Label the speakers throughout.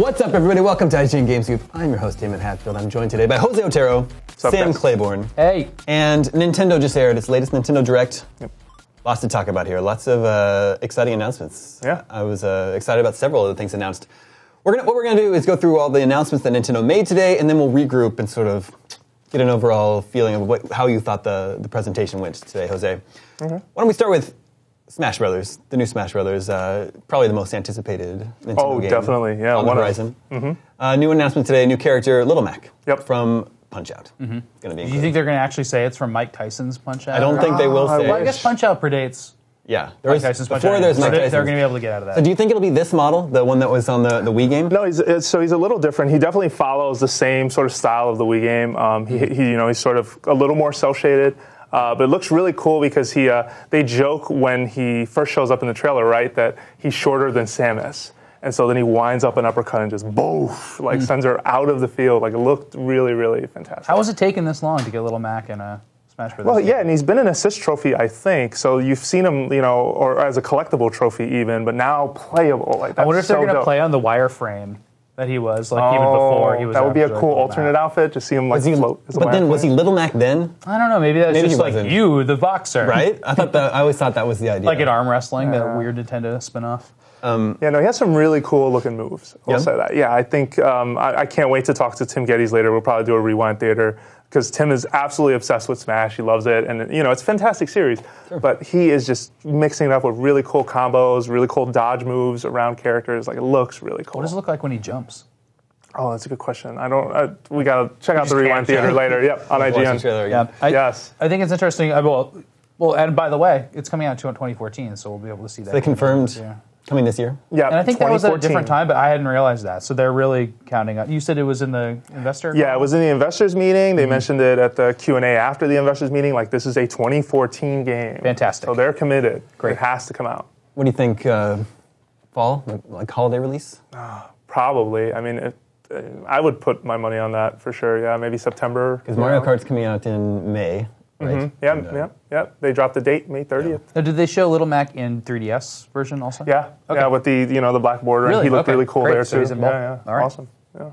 Speaker 1: What's up, everybody? Welcome to IGN Games Scoop. I'm your host, Damon Hatfield. I'm joined today by Jose Otero, Sam Claiborne,
Speaker 2: hey,
Speaker 1: and Nintendo just aired its latest Nintendo Direct. Yep. Lots to talk about here. Lots of exciting announcements.
Speaker 3: Yeah.
Speaker 1: I was excited about several of the things announced. What we're gonna do is go through all the announcements that Nintendo made today, and then we'll regroup and sort of get an overall feeling of how you thought the presentation went today, Jose. Mm-hmm. Why don't we start with Smash Brothers, the new Smash Brothers, probably the most anticipated Nintendo game.
Speaker 3: Oh, definitely, yeah.
Speaker 1: On the horizon. New announcement today, new character, Little Mac.
Speaker 3: Yep.
Speaker 1: From Punch-Out. Mm-hmm.
Speaker 2: Do you think they're going to actually say it's from Mike Tyson's Punch-Out?
Speaker 1: I don't think they will say.
Speaker 2: Well, I guess Punch-Out predates
Speaker 1: Mike
Speaker 2: Tyson's
Speaker 1: before
Speaker 2: Punch-Out.
Speaker 1: there's Mike
Speaker 2: They're
Speaker 1: Tyson's.
Speaker 2: going to be able to get out of that.
Speaker 1: So do you think it'll be this model, the one that was on the Wii game?
Speaker 3: No, he's a little different. He definitely follows the same sort of style of the Wii game. He's sort of a little more cel-shaded. But it looks really cool because they joke when he first shows up in the trailer, right, that he's shorter than Samus. And so then he winds up an uppercut and just boof, sends her out of the field. Like, it looked really, really fantastic.
Speaker 2: How has it taken this long to get Little Mac in a Smash Brothers?
Speaker 3: Well, yeah, and he's been an assist trophy, I think. So you've seen him, or as a collectible trophy even, but now playable. Like, that's
Speaker 2: I wonder if they're going to
Speaker 3: dope.
Speaker 2: play on the wireframe that he was, even before he was.
Speaker 3: That would be a
Speaker 2: actually,
Speaker 3: cool alternate outfit to see him float.
Speaker 1: But then, was he Little Mac then?
Speaker 2: I don't know. Maybe that's
Speaker 1: Maybe
Speaker 2: just
Speaker 1: he
Speaker 2: like
Speaker 1: wasn't.
Speaker 2: you, the boxer,
Speaker 1: Right? I always thought that was the idea.
Speaker 2: like in arm wrestling, that weird Nintendo spinoff.
Speaker 3: Yeah, no, he has some really cool looking moves. I'll say that. Yeah, I think I can't wait to talk to Tim Geddes later. We'll probably do a rewind theater because Tim is absolutely obsessed with Smash. He loves it, and it's a fantastic series. Sure. But he is just mixing it up with really cool combos, really cool dodge moves around characters. Like, it looks really cool.
Speaker 2: What does it look like when he jumps?
Speaker 3: Oh, that's a good question. We gotta check out the rewind theater later. Yep, on IGN.
Speaker 2: Yeah,
Speaker 3: yes.
Speaker 2: I think it's interesting. Well, and by the way, it's coming out in 2014, so we'll be able to see that.
Speaker 1: So they confirmed coming this year?
Speaker 3: Yeah,
Speaker 2: and I think that was at a different time, but I hadn't realized that. So they're really counting on. You said it was in the investor?
Speaker 3: Yeah, it was in the investors meeting. They mentioned it at the Q&A after the investors meeting. Like, this is a 2014 game.
Speaker 2: Fantastic.
Speaker 3: So they're committed.
Speaker 2: Great.
Speaker 3: It has to come out.
Speaker 1: What do you think, fall, like holiday release?
Speaker 3: Probably. I mean, I would put my money on that for sure. Yeah, maybe September.
Speaker 1: Because Mario Kart's coming out in May, right?
Speaker 3: Mm-hmm. Yeah. They dropped the date, May 30th.
Speaker 2: Now, did they show Little Mac in 3DS version also?
Speaker 3: Yeah.
Speaker 2: Okay.
Speaker 3: Yeah, with the the black border.
Speaker 2: Really?
Speaker 3: And he looked really cool
Speaker 2: Great.
Speaker 3: there
Speaker 2: So
Speaker 3: too.
Speaker 2: he's in both?
Speaker 3: Yeah.
Speaker 2: All right.
Speaker 3: Awesome. Yeah.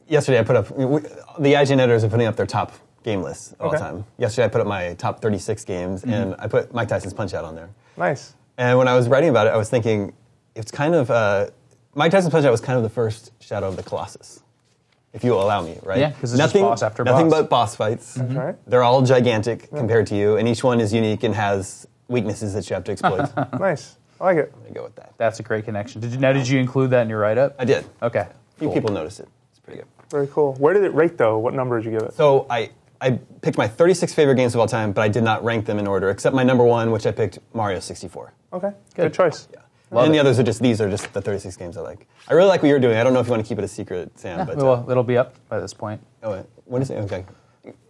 Speaker 1: Yesterday I put up, the IGN editors are putting up their top game lists all the time. Yesterday I put up my top 36 games, and I put Mike Tyson's Punch-Out on there.
Speaker 3: Nice.
Speaker 1: And when I was writing about it, I was thinking, it's kind of, Mike Tyson's Punch-Out was kind of the first Shadow of the Colossus, if you will allow me, right?
Speaker 2: Yeah, because it's just boss after boss.
Speaker 1: Nothing but boss fights.
Speaker 3: That's right.
Speaker 1: They're all gigantic compared to you, and each one is unique and has weaknesses that you have to exploit.
Speaker 3: Nice. I like it.
Speaker 1: I'm going to go with that.
Speaker 2: That's a great connection. Did you include that in your write-up?
Speaker 1: I did.
Speaker 2: Okay.
Speaker 1: A few people noticed it. It's pretty good.
Speaker 3: Very cool. Where did it rate, though? What number did you give it?
Speaker 1: So I picked my 36 favorite games of all time, but I did not rank them in order, except my number one, which I picked Mario 64.
Speaker 3: Okay. Good choice.
Speaker 1: Yeah. And the others are these are just the 36 games I like. I really like what you're doing. I don't know if you want to keep it a secret, Sam. But
Speaker 2: well, it'll be up by this point.
Speaker 1: Oh, wait. What is it? Okay.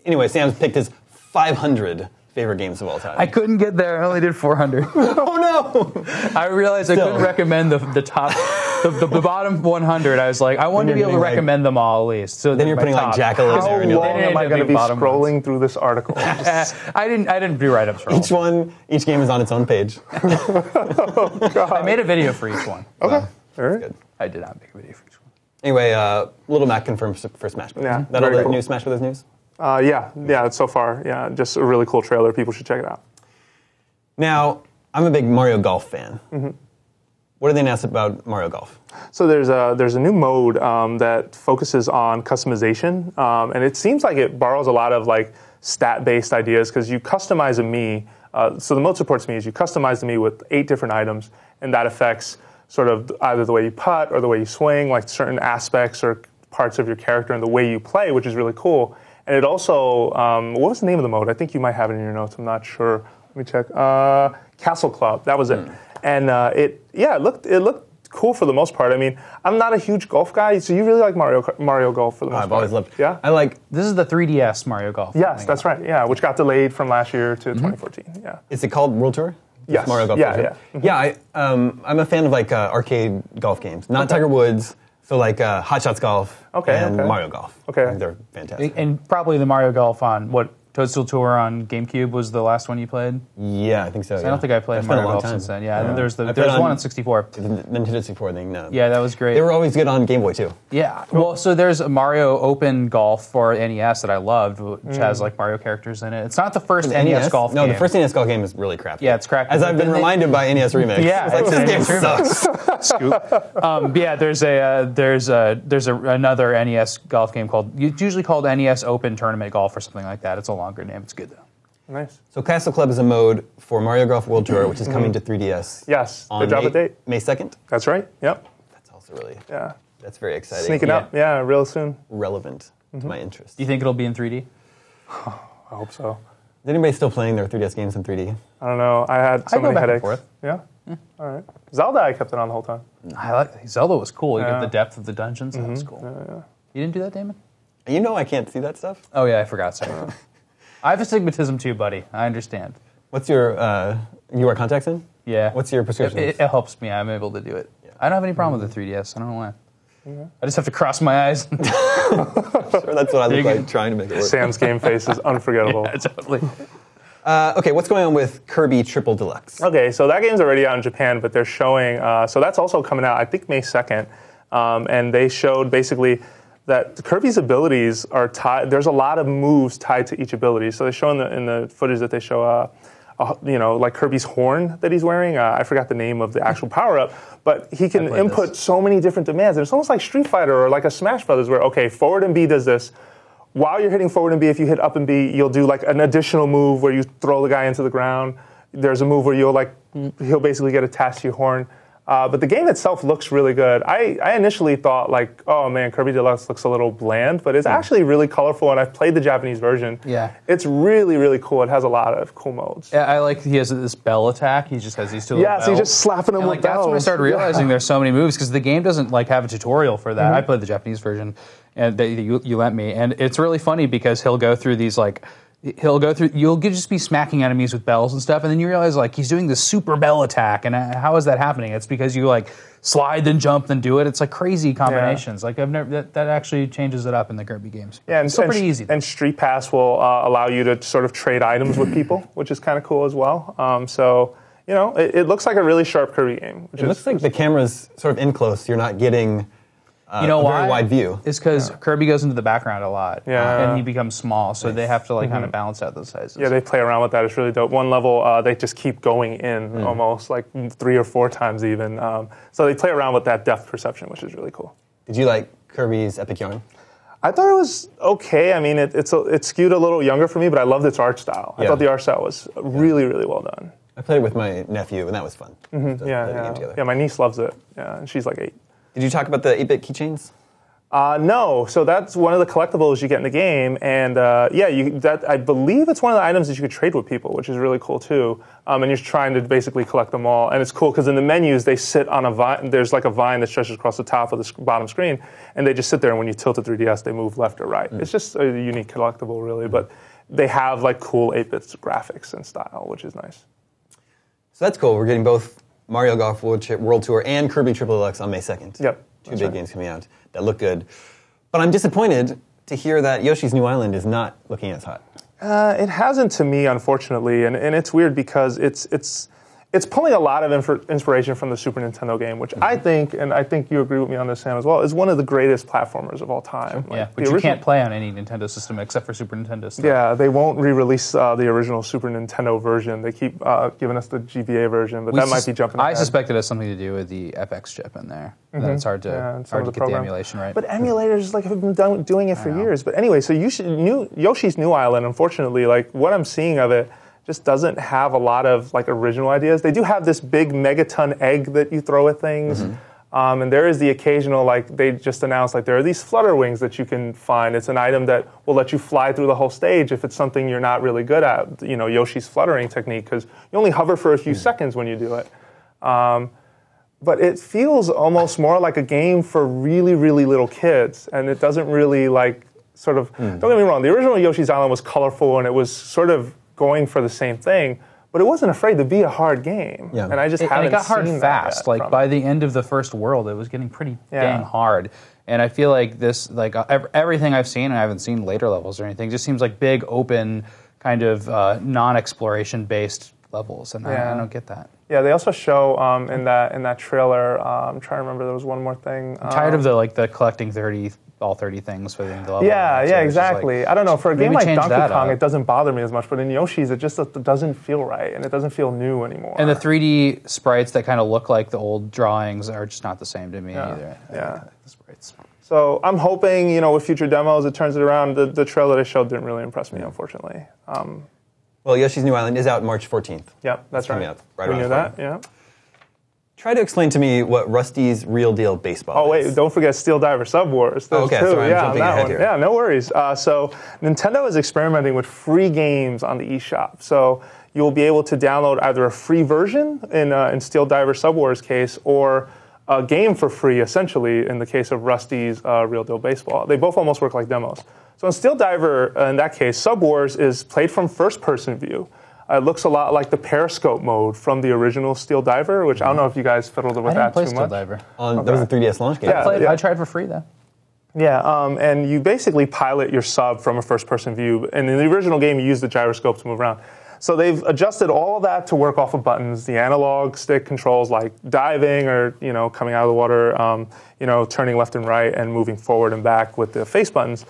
Speaker 1: Anyway, Sam's picked his 500 favorite games of all time.
Speaker 2: I couldn't get there. I only did 400.
Speaker 1: Oh, no!
Speaker 2: I realized I couldn't recommend the top, the bottom 100. I was like, I wanted to be able to recommend them all at least. So
Speaker 1: then you're putting like Jackal in there.
Speaker 3: How
Speaker 1: And you're
Speaker 3: long
Speaker 1: like,
Speaker 3: am I going to be
Speaker 2: bottom
Speaker 3: scrolling through this article?
Speaker 2: I didn't do write-ups for all.
Speaker 1: each game is on its own page.
Speaker 2: I made a video for each one.
Speaker 3: Okay. All right.
Speaker 1: Good.
Speaker 2: I did not make a video for each one.
Speaker 1: Anyway, Little Mac confirmed for Smash Bros.
Speaker 3: Yeah,
Speaker 1: That all the
Speaker 3: cool.
Speaker 1: new Smash Bros. News?
Speaker 3: Yeah, so far. Yeah, just a really cool trailer. People should check it out.
Speaker 1: Now, I'm a big Mario Golf fan. Mm-hmm. What did they announce about Mario Golf?
Speaker 3: So there's a new mode that focuses on customization, and it seems like it borrows a lot of like stat-based ideas because you customize a Mii. So the mode supports Mii is you customize the Mii with 8 different items, and that affects sort of either the way you putt or the way you swing, like certain aspects or parts of your character and the way you play, which is really cool. And it also, what was the name of the mode? I think you might have it in your notes. I'm not sure. Let me check. Castle Club. That was it. And it looked cool for the most part. I mean, I'm not a huge golf guy, so you really like Mario Golf for the most part.
Speaker 1: I've always loved it.
Speaker 3: Yeah?
Speaker 2: This is the 3DS Mario Golf.
Speaker 3: Yes, that's right. Yeah, which got delayed from last year to 2014. Yeah.
Speaker 1: Is it called World Tour?
Speaker 3: Yes.
Speaker 1: Mario Golf.
Speaker 3: Yeah.
Speaker 1: Yeah, I'm a fan of like arcade golf games. Not Tiger Woods, so like Hot Shots Golf and Mario Golf.
Speaker 3: Okay.
Speaker 1: I think they're fantastic.
Speaker 2: And probably the Mario Golf on what Toadstool Tour on GameCube was the last one you played?
Speaker 1: Yeah, I think so.
Speaker 2: I don't think I played
Speaker 1: It's been a
Speaker 2: Mario
Speaker 1: long
Speaker 2: Golf
Speaker 1: time.
Speaker 2: since then. Yeah, and then there's
Speaker 1: I played
Speaker 2: one on 64.
Speaker 1: The Nintendo 64 thing, no.
Speaker 2: Yeah, that was great.
Speaker 1: They were always good on Game Boy, too.
Speaker 2: Yeah, well, so there's a Mario Open Golf for NES that I loved, which has like Mario characters in it. It's not the first NES golf game.
Speaker 1: No, the first NES golf game is really crappy.
Speaker 2: Yeah, it's crappy.
Speaker 1: As I've been reminded by NES Remix.
Speaker 2: Yeah,
Speaker 1: it's like, this game sucks.
Speaker 2: Scoop. Yeah, there's another NES golf game it's usually called NES Open Tournament Golf or something like that. It's a longer name. It's good though.
Speaker 3: Nice.
Speaker 1: So Castle Club is a mode for Mario Golf World Tour, which is coming to 3DS.
Speaker 3: Yes.
Speaker 1: On
Speaker 3: They drop a date.
Speaker 1: May 2nd.
Speaker 3: That's right. Yep.
Speaker 1: That's also really.
Speaker 3: Yeah.
Speaker 1: That's very exciting.
Speaker 3: Sneaking up. Yeah, real soon.
Speaker 1: Relevant to my interest.
Speaker 2: Do you think it'll be in 3D?
Speaker 3: I hope so.
Speaker 1: Is anybody still playing their 3DS games in 3D?
Speaker 3: I don't know. I had so
Speaker 2: I go
Speaker 3: many
Speaker 2: back and
Speaker 3: headaches.
Speaker 2: forth.
Speaker 3: Yeah. All right. Zelda, I kept it on the whole time.
Speaker 2: I like Zelda was cool. You
Speaker 3: Yeah.
Speaker 2: get the depth of the dungeons. That was cool. You didn't do that, Damon?
Speaker 1: You know I can't see that stuff.
Speaker 2: Oh yeah, I forgot. Sorry. I have astigmatism too, buddy. I understand.
Speaker 1: What's your, you wear contacts in?
Speaker 2: Yeah.
Speaker 1: What's your prescription?
Speaker 2: It helps me. I'm able to do it. I don't have any problem with the 3DS. I don't know why. I just have to cross my eyes.
Speaker 1: Sure, that's what I look like trying to make it work.
Speaker 3: Sam's game face is unforgettable.
Speaker 2: Yeah, totally.
Speaker 1: Okay, what's going on with Kirby Triple Deluxe?
Speaker 3: Okay, so that game's already out in Japan, but they're showing, so that's also coming out, I think, May 2nd. And they showed basically that Kirby's abilities are tied, there's a lot of moves tied to each ability. So they show in the footage that they show, like Kirby's horn that he's wearing. I forgot the name of the actual power-up, but he can input so many different demands. And it's almost like Street Fighter or like a Smash Brothers where, okay, forward and B does this. While you're hitting forward and B, if you hit up and B, you'll do like an additional move where you throw the guy into the ground. There's a move where he'll basically get attached to your horn. But the game itself looks really good. I initially thought like, oh man, Kirby Deluxe looks a little bland, but it's actually really colorful, and I've played the Japanese version.
Speaker 2: Yeah.
Speaker 3: It's really, really cool. It has a lot of cool modes.
Speaker 2: Yeah, I like he has this bell attack. He just has these two little bells.
Speaker 3: So you're just slapping him
Speaker 2: And,
Speaker 3: with
Speaker 2: that's when I
Speaker 3: bells.
Speaker 2: started realizing there's so many moves, because the game doesn't like have a tutorial for that. I played the Japanese version, and you lent me, and it's really funny because he'll go through these like. You'll just be smacking enemies with bells and stuff, and then you realize like he's doing this super bell attack, and how is that happening? It's because you like slide then jump then do it. It's like crazy combinations. Like I've never that actually changes it up in the Kirby games.
Speaker 3: Yeah, and
Speaker 2: it's still pretty easy.
Speaker 3: And Street Pass will allow you to sort of trade items with people, which is kind of cool as well. So it looks like a really sharp Kirby game.
Speaker 1: It looks like the camera's sort of in close. You're not getting.
Speaker 2: You know
Speaker 1: a
Speaker 2: why?
Speaker 1: very wide view.
Speaker 2: It's because Kirby goes into the background a lot,
Speaker 3: Yeah.
Speaker 2: and he becomes small, so they have to like kind of balance out those sizes.
Speaker 3: Yeah, they play around with that. It's really dope. One level, they just keep going in almost like 3 or 4 times even. So they play around with that depth perception, which is really cool.
Speaker 1: Did you like Kirby's Epic Yarn?
Speaker 3: I thought it was okay. I mean, it skewed a little younger for me, but I loved its art style. I thought the art style was really, really well done.
Speaker 1: I played it with my nephew, and that was fun. To play the game together.
Speaker 3: Yeah, my niece loves it. Yeah, and she's like 8.
Speaker 1: Did you talk about the 8-bit keychains?
Speaker 3: No, so that's one of the collectibles you get in the game, and I believe it's one of the items that you could trade with people, which is really cool too. And you're trying to basically collect them all, and it's cool because in the menus they sit on a vine. There's like a vine that stretches across the top of the bottom screen, and they just sit there. And when you tilt the 3DS, they move left or right. It's just a unique collectible, really. But they have like cool 8-bit graphics and style, which is nice.
Speaker 1: So that's cool. We're getting both Mario Golf World Tour and Kirby Triple Deluxe on May 2nd.
Speaker 3: Yep.
Speaker 1: Two big games coming out that look good. But I'm disappointed to hear that Yoshi's New Island is not looking as hot.
Speaker 3: It hasn't to me, unfortunately, and it's weird because it's pulling a lot of inspiration from the Super Nintendo game, which I think, and I think you agree with me on this, Sam, as well, is one of the greatest platformers of all time.
Speaker 2: Sure. But you can't play on any Nintendo system except for Super Nintendo stuff.
Speaker 3: Yeah, they won't re-release the original Super Nintendo version. They keep giving us the GBA version, but that might be jumping ahead.
Speaker 2: I suspect it has something to do with the FX chip in there. That it's hard to get the emulation right.
Speaker 3: But emulators have been doing it for years. But anyway, so Yoshi's New Island, unfortunately, like what I'm seeing of it, just doesn't have a lot of like original ideas. They do have this big megaton egg that you throw at things. And there is the occasional, like they just announced, like there are these flutter wings that you can find. It's an item that will let you fly through the whole stage if it's something you're not really good at. Yoshi's fluttering technique, because you only hover for a few seconds when you do it. But it feels almost more like a game for really, really little kids. And it doesn't really like sort of, don't get me wrong, the original Yoshi's Island was colorful and it was sort of going for the same thing, but it wasn't afraid to be a hard game.
Speaker 1: Yeah.
Speaker 3: And I just haven't
Speaker 2: it got hard
Speaker 3: seen
Speaker 2: fast.
Speaker 3: that
Speaker 2: Like by the end of the first world, it was getting pretty dang hard. And I feel like this, like everything I've seen, and I haven't seen later levels or anything, just seems like big, open, kind of non-exploration based levels, and I don't get that.
Speaker 3: Yeah, they also show in that trailer. I'm trying to remember. There was one more thing.
Speaker 2: I'm tired of the collecting all 30 things for the end of the level.
Speaker 3: Yeah, exactly. I don't know. For a game like Donkey Kong, it doesn't bother me as much, but in Yoshi's, it just doesn't feel right, and it doesn't feel new anymore.
Speaker 2: And the 3D sprites that kind of look like the old drawings are just not the same to me either.
Speaker 3: Yeah.
Speaker 2: The sprites.
Speaker 3: So I'm hoping, with future demos, it turns it around. The trailer they showed didn't really impress me, unfortunately.
Speaker 1: Well, Yoshi's New Island is out March 14th.
Speaker 3: Yep, that's right.
Speaker 1: Coming up right
Speaker 3: we
Speaker 1: around
Speaker 3: knew that, yeah.
Speaker 1: Try to explain to me what Rusty's Real Deal Baseball is.
Speaker 3: Oh, wait, don't forget Steel Diver Sub Wars.
Speaker 1: Okay, sorry, I'm jumping ahead here.
Speaker 3: Yeah, no worries. So Nintendo is experimenting with free games on the eShop. So you'll be able to download either a free version in Steel Diver Sub Wars case, or a game for free, essentially, in the case of Rusty's Real Deal Baseball. They both almost work like demos. So in Steel Diver, in that case, Sub Wars is played from first-person view. It looks a lot like the Periscope mode from the original Steel Diver, which I don't know if you guys fiddled with that too much.
Speaker 2: Steel Diver.
Speaker 1: That was a 3DS launch game.
Speaker 2: I tried for free, though.
Speaker 3: Yeah, and you basically pilot your sub from a first-person view. And in the original game, you use the gyroscope to move around. So they've adjusted all of that to work off of buttons. The analog stick controls like diving or coming out of the water, turning left and right and moving forward and back with the face buttons.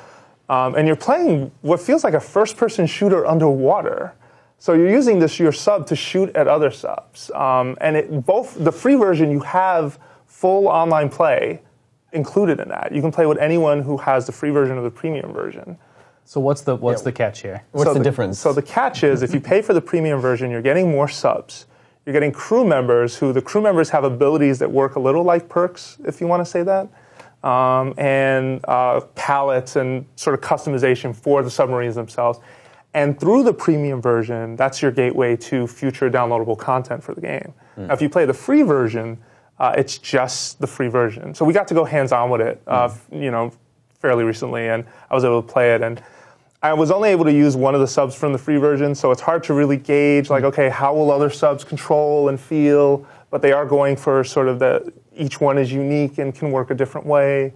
Speaker 3: And you're playing what feels like a first-person shooter underwater. So you're using your sub to shoot at other subs. And both the free version, you have full online play included in that. You can play with anyone who has the free version or the premium version.
Speaker 2: So what's the catch here?
Speaker 1: What's the difference?
Speaker 3: So the catch is, if you pay for the premium version, you're getting more subs. You're getting crew members the crew members have abilities that work a little like perks, if you want to say that, and palettes and sort of customization for the submarines themselves. And through the premium version, that's your gateway to future downloadable content for the game. Now, if you play the free version, it's just the free version. So we got to go hands-on with it, fairly recently, and I was able to play it. And I was only able to use one of the subs from the free version, so it's hard to really gauge, okay, how will other subs control and feel? But they are going for sort of each one is unique and can work a different way.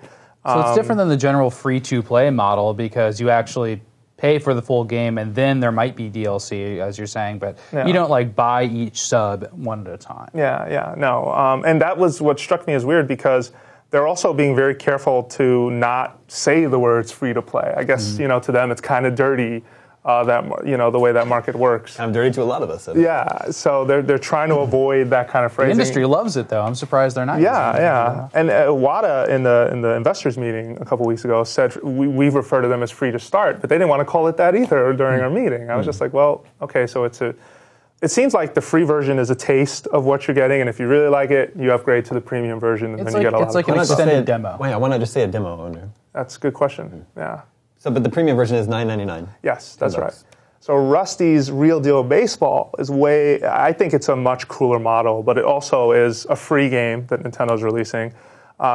Speaker 2: So it's different than the general free-to-play model, because you actually pay for the full game, and then there might be DLC, as you're saying, but you don't buy each sub one at a time.
Speaker 3: No. And that was what struck me as weird, because they're also being very careful to not say the words free to play. I guess, to them it's kind of dirty, the way that market works.
Speaker 1: I'm dirty to a lot of us.
Speaker 3: Yeah, so they're trying to avoid that kind of phrasing.
Speaker 2: The industry loves it, though. I'm surprised they're not.
Speaker 3: Yeah. And WADA in the investors meeting a couple weeks ago said we refer to them as free to start, but they didn't want to call it that either during our meeting. I was just like, well, okay, so it seems like the free version is a taste of what you're getting, and if you really like it, you upgrade to the premium version, and then you get a lot of
Speaker 2: It's like an extended demo.
Speaker 1: Wait, I want to just say a demo under.
Speaker 3: That's a good question. Yeah.
Speaker 1: So, but the premium version is $9.99.
Speaker 3: Yes, that's right. So Rusty's Real Deal Baseball is I think it's a much cooler model, but it also is a free game that Nintendo's releasing.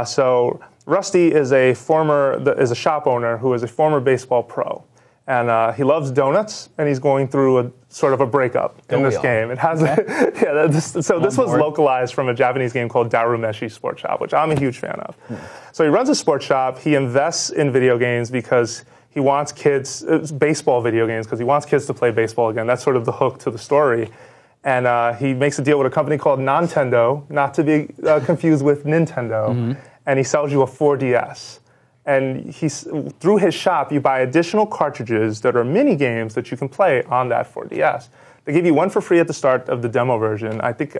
Speaker 3: So Rusty is a shop owner who is a former baseball pro. And he loves donuts, and he's going through a sort of a breakup in this game. It has, this was localized from a Japanese game called Darumeshi Sports Shop, which I'm a huge fan of. So he runs a sports shop. He invests in video games because he wants baseball video games, because he wants kids to play baseball again. That's sort of the hook to the story. And he makes a deal with a company called Nintendo, not to be confused with Nintendo, and he sells you a 4DS. And through his shop, you buy additional cartridges that are mini games that you can play on that 4DS. They give you one for free at the start of the demo version. I think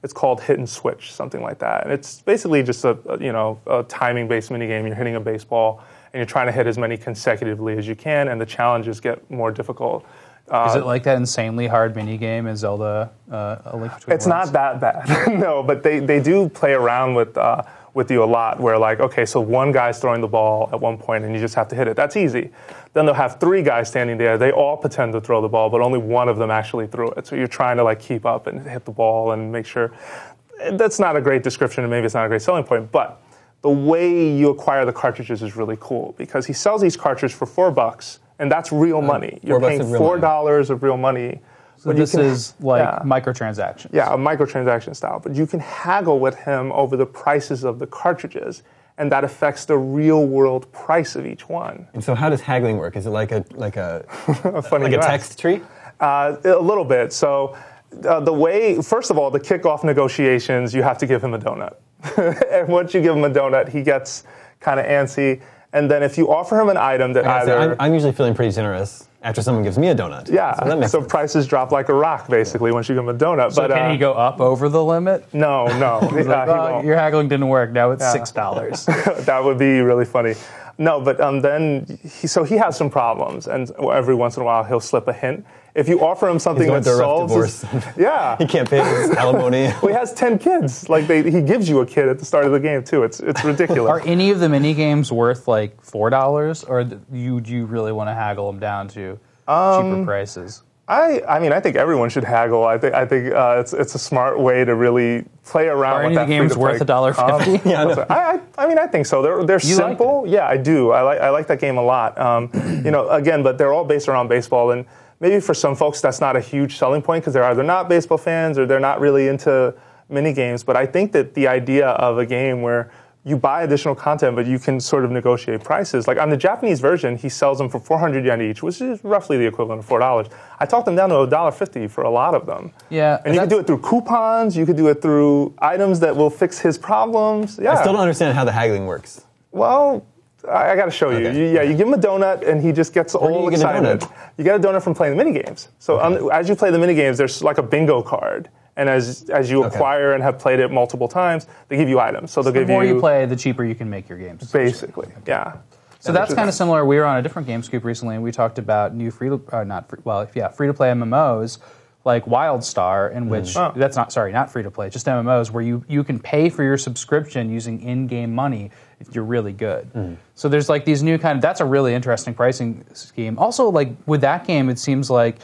Speaker 3: it's called Hit and Switch, something like that. And it's basically just a timing-based mini game. You're hitting a baseball, and you're trying to hit as many consecutively as you can, and the challenges get more difficult.
Speaker 2: Is it like that insanely hard mini game in Zelda: A Link Between Worlds?
Speaker 3: It's not that bad, no. But they do play around with you a lot, where okay, so one guy's throwing the ball at one point and you just have to hit it. That's easy. Then they'll have three guys standing there. They all pretend to throw the ball, but only one of them actually threw it. So you're trying to keep up and hit the ball and make sure. That's not a great description, and maybe it's not a great selling point, but the way you acquire the cartridges is really cool, because he sells these cartridges for $4, and that's real money. You're paying $4 of real money.
Speaker 2: So this is microtransactions.
Speaker 3: Yeah, a microtransaction style. But you can haggle with him over the prices of the cartridges. and that affects the real world price of each one.
Speaker 1: And so how does haggling work? Is it like a
Speaker 3: Funny
Speaker 1: like a text tree?
Speaker 3: A little bit. So the way, first of all, the kickoff negotiations, you have to give him a donut. And once you give him a donut, he gets kind of antsy. And then if you offer him an item that
Speaker 1: I'm usually feeling pretty generous after someone gives me a donut.
Speaker 3: Yeah, so prices drop like a rock, basically, once you give him a donut.
Speaker 2: So can he go up over the limit?
Speaker 3: No.
Speaker 2: He's like, your haggling didn't work. Now it's $6.
Speaker 3: That would be really funny. No, but then he has some problems, and every once in a while he'll slip a hint. If you offer him something that solves,
Speaker 1: he can't pay his alimony.
Speaker 3: Well, he has 10 kids. Like he gives you a kid at the start of the game too. It's ridiculous.
Speaker 2: Are any of the mini games worth like $4, or do you really want to haggle them down to cheaper prices?
Speaker 3: I think everyone should haggle. I think it's a smart way to really play around.
Speaker 2: Are
Speaker 3: with
Speaker 2: any of the games worth $1.50?
Speaker 3: Yeah, no. I think so. They're simple.
Speaker 2: Like
Speaker 3: yeah, I do. I like that game a lot. Again, but they're all based around baseball, and maybe for some folks that's not a huge selling point because they're either not baseball fans or they're not really into mini games. But I think that the idea of a game where you buy additional content, but you can sort of negotiate prices. Like on the Japanese version, he sells them for 400 yen each, which is roughly the equivalent of $4. I talked them down to $1.50 for a lot of them.
Speaker 2: Yeah,
Speaker 3: and you can do it through coupons. You could do it through items that will fix his problems. Yeah.
Speaker 1: I still don't understand how the haggling works.
Speaker 3: Well, I got to show you.
Speaker 1: Okay.
Speaker 3: You give him a donut, and he just gets all excited. You get a donut from playing the mini games. So as you play the mini games, there's like a bingo card. And as you acquire and have played it multiple times, they give you items. So they'll give you...
Speaker 2: The more you play, the cheaper you can make your games.
Speaker 3: Basically, yeah.
Speaker 2: So that's kind of similar. We were on a different Game Scoop recently, and we talked about new free-to-play MMOs like WildStar, in which... not free-to-play, just MMOs, where you can pay for your subscription using in-game money if you're really good. So there's like these new kind of... That's a really interesting pricing scheme. Also, like with that game, it seems like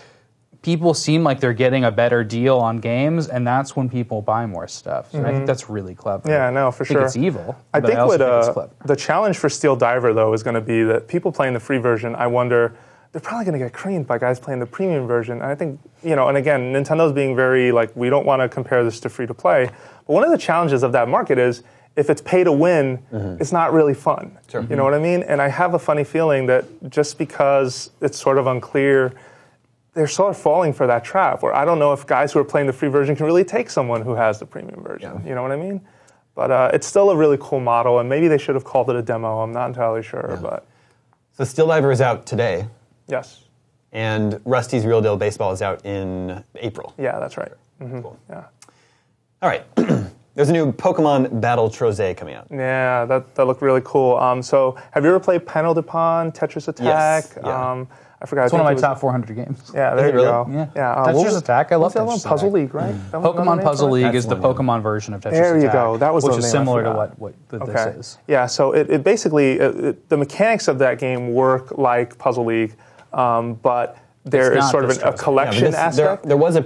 Speaker 2: people seem like they're getting a better deal on games, and that's when people buy more stuff. So I think that's really clever.
Speaker 3: Yeah, no, for sure.
Speaker 2: I think it's evil.
Speaker 3: I think
Speaker 2: think it's clever.
Speaker 3: The challenge for Steel Diver, though, is going to be that people playing the free version, I wonder, they're probably going to get creamed by guys playing the premium version. And I think, and again, Nintendo's being very, we don't want to compare this to free-to-play. But one of the challenges of that market is, if it's pay to win, it's not really fun. Sure. You know what I mean? And I have a funny feeling that just because it's sort of unclear, they're sort of falling for that trap where I don't know if guys who are playing the free version can really take someone who has the premium version. Yeah. You know what I mean? But it's still a really cool model, and maybe they should have called it a demo. I'm not entirely sure. Yeah. But
Speaker 1: so Steel Diver is out today.
Speaker 3: Yes.
Speaker 1: And Rusty's Real Deal Baseball is out in April.
Speaker 3: Yeah, that's right.
Speaker 1: Cool.
Speaker 3: Yeah.
Speaker 1: All right. There's a new Pokemon Battle Troze coming out.
Speaker 3: Yeah, that looked really cool. So have you ever played Panel de Pon, Tetris Attack?
Speaker 1: Yes. Yeah.
Speaker 3: I forgot.
Speaker 2: It's one of my top 400 games.
Speaker 3: Yeah, there you go.
Speaker 2: Yeah. Tetris Attack. I love Tetris Attack.
Speaker 3: Puzzle League, right?
Speaker 2: Pokemon Puzzle League is the Pokemon version of Tetris Attack.
Speaker 3: There you go. That was
Speaker 2: which is similar to what this is.
Speaker 3: Yeah. So it basically the mechanics of that game work like Puzzle League, but there is sort of a collection aspect.
Speaker 1: There was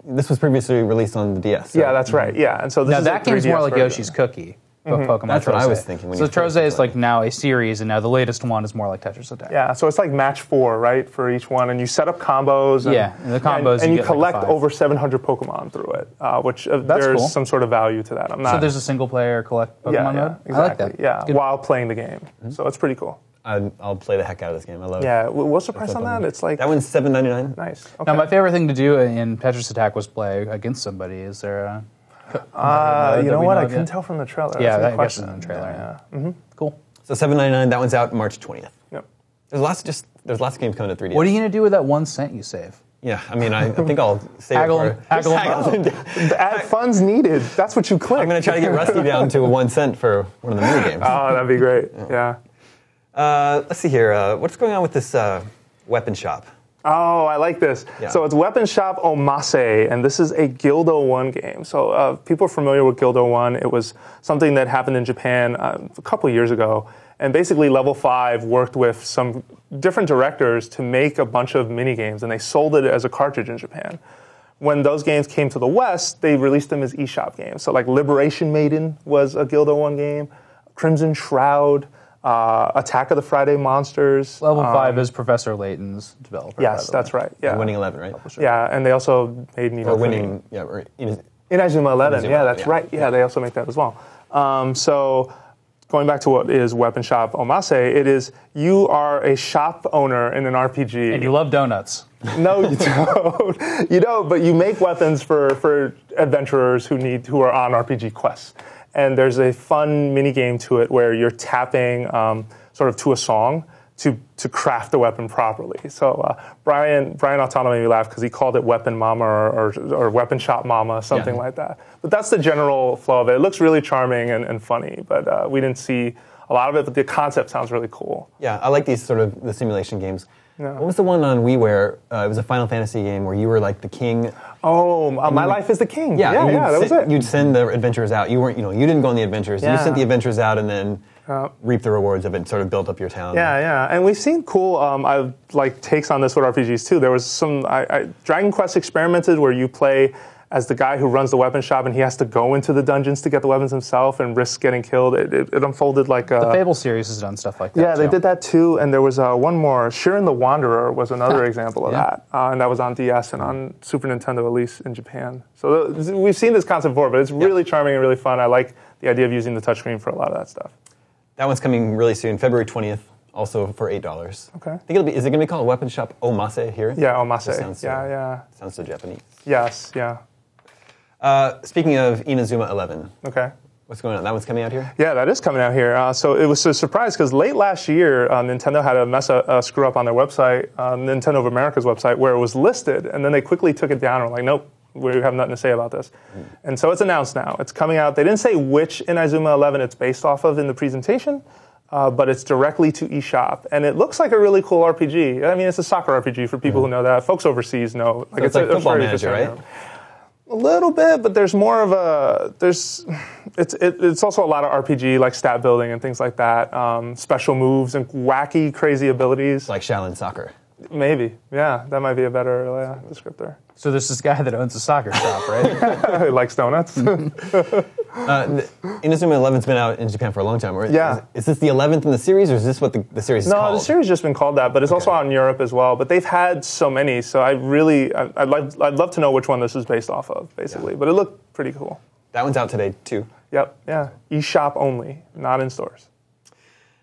Speaker 1: this was previously released on the DS.
Speaker 3: So. Yeah, that's right. Yeah, and so this
Speaker 2: now
Speaker 3: is
Speaker 2: that game's more like Yoshi's Cookie. Pokemon
Speaker 1: That's
Speaker 2: Troze.
Speaker 1: what I was thinking.
Speaker 2: So Troze is like now a series, and now the latest one is more like Tetris Attack.
Speaker 3: Yeah, so it's like match 4, right, for each one, and you set up combos.
Speaker 2: And the combos,
Speaker 3: and you collect like over 700 Pokemon through it, which there's
Speaker 2: cool.
Speaker 3: some sort of value to that.
Speaker 2: So there's a single player collect Pokemon mode.
Speaker 3: Exactly.
Speaker 2: I like that.
Speaker 3: Yeah, while playing the game. So it's pretty cool.
Speaker 1: I'll play the heck out of this game. I love it.
Speaker 3: Yeah, what's the price on that? It's like
Speaker 1: that one's $7.99.
Speaker 3: Nice. Okay.
Speaker 2: Now my favorite thing to do in Tetris Attack was play against somebody. Is there a
Speaker 3: you know what? I couldn't tell from the trailer.
Speaker 2: Yeah, I guess it's in the trailer. Yeah.
Speaker 3: Cool.
Speaker 1: So $7.99. That one's out March 20th.
Speaker 3: Yep.
Speaker 1: There's lots of games coming to 3DS.
Speaker 2: What are you gonna do with that 1 cent you save?
Speaker 1: Yeah, I mean, I think I'll save
Speaker 3: funds needed. That's what you click.
Speaker 1: I'm gonna try to get Rusty down to 1 cent for one of the mini games.
Speaker 3: Oh, that'd be great. Yeah.
Speaker 1: Let's see here. What's going on with this weapon shop?
Speaker 3: Oh, I like this. Yeah. So it's Weapon Shop Omase, and this is a Guildo 1 game. So people are familiar with Guildo 1. It was something that happened in Japan a couple years ago. And basically Level 5 worked with some different directors to make a bunch of mini games, and they sold it as a cartridge in Japan. When those games came to the West, they released them as eShop games. So like Liberation Maiden was a Guildo 1 game, Crimson Shroud, Attack of the Friday Monsters.
Speaker 2: Level 5 is Professor Layton's developer.
Speaker 3: Yes, that's right. Yeah.
Speaker 1: And Winning 11, right?
Speaker 3: Publisher. Yeah, and they also made
Speaker 1: Inazuma
Speaker 3: 11. Yeah, that's right. Yeah, they also make that as well. So going back to what is Weapon Shop Omase, it is you are a shop owner in an RPG.
Speaker 2: And you love donuts.
Speaker 3: No, you don't. You don't, but you make weapons for adventurers who are on RPG quests. And there's a fun mini game to it where you're tapping sort of to a song to craft the weapon properly. So Brian Altano made me laugh because he called it Weapon Mama or Weapon Shop Mama, something like that. But that's the general flow of it. It looks really charming and funny, but we didn't see a lot of it, but the concept sounds really cool.
Speaker 1: Yeah, I like these sort of the simulation games.
Speaker 3: Yeah.
Speaker 1: What was the one on WiiWare? It was a Final Fantasy game where you were like the king.
Speaker 3: Oh, My Life is the King.
Speaker 1: Yeah,
Speaker 3: that was it.
Speaker 1: You'd send the adventurers out. You weren't, you didn't go on the adventures. You sent the adventurers out and then reap the rewards of it and sort of build up your town.
Speaker 3: Yeah. And we've seen cool takes on this with RPGs too. There was some Dragon Quest experimented where you play as the guy who runs the weapon shop and he has to go into the dungeons to get the weapons himself and risk getting killed. It unfolded like
Speaker 2: the Fable series has done stuff like that.
Speaker 3: Yeah, they did that too. And there was one more. Shiren the Wanderer was another example of that. And that was on DS and on Super Nintendo, at least in Japan. So we've seen this concept before, but it's really charming and really fun. I like the idea of using the touchscreen for a lot of that stuff.
Speaker 1: That one's coming really soon, February 20th, also for $8.
Speaker 3: Okay.
Speaker 1: I think is it going to be called Weapon Shop Omase here?
Speaker 3: Yeah, Omase.
Speaker 1: Sounds so Japanese.
Speaker 3: Yes, yeah.
Speaker 1: Speaking of Inazuma 11.
Speaker 3: Okay.
Speaker 1: What's going on? That one's coming out here?
Speaker 3: Yeah, that is coming out here. So it was a surprise because late last year, Nintendo had a screw up on their website, Nintendo of America's website, where it was listed, and then they quickly took it down and were like, nope, we have nothing to say about this. And so it's announced now. It's coming out. They didn't say which Inazuma 11 it's based off of in the presentation, but it's directly to eShop. And it looks like a really cool RPG. I mean, it's a soccer RPG for people who know that. Folks overseas know.
Speaker 1: Like, so it's like Football Manager, right?
Speaker 3: A little bit, but there's more of it's also a lot of RPG, like stat building and things like that, special moves and wacky, crazy abilities.
Speaker 1: Like Shaolin Soccer.
Speaker 3: Maybe, yeah, that might be a better descriptor.
Speaker 2: So there's this guy that owns a soccer shop, right?
Speaker 3: He likes donuts.
Speaker 1: Inazuma 11's been out in Japan for a long time. Right?
Speaker 3: Yeah.
Speaker 1: Is this the 11th in the series, or is this what the series is called?
Speaker 3: No, the series has just been called that, but it's also out in Europe as well. But they've had so many, so I'd love to know which one this is based off of, basically. Yeah. But it looked pretty cool.
Speaker 1: That one's out today, too.
Speaker 3: Yep, yeah. eShop only, not in stores.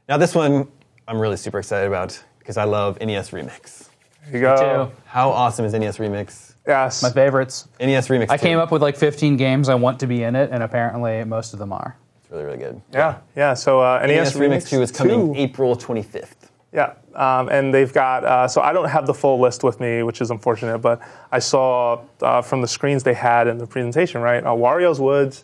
Speaker 1: Now this one, I'm really super excited about, because I love NES Remix.
Speaker 3: There you go.
Speaker 2: Me too.
Speaker 1: How awesome is NES Remix?
Speaker 3: Yes.
Speaker 2: My favorites.
Speaker 1: NES Remix 2.
Speaker 2: I came up with like 15 games I want to be in it, and apparently most of them are.
Speaker 1: It's really, really good.
Speaker 3: Yeah. So NES
Speaker 1: Remix 2 is coming April 25th.
Speaker 3: Yeah, and they've got, so I don't have the full list with me, which is unfortunate, but I saw from the screens they had in the presentation, right? Wario's Woods,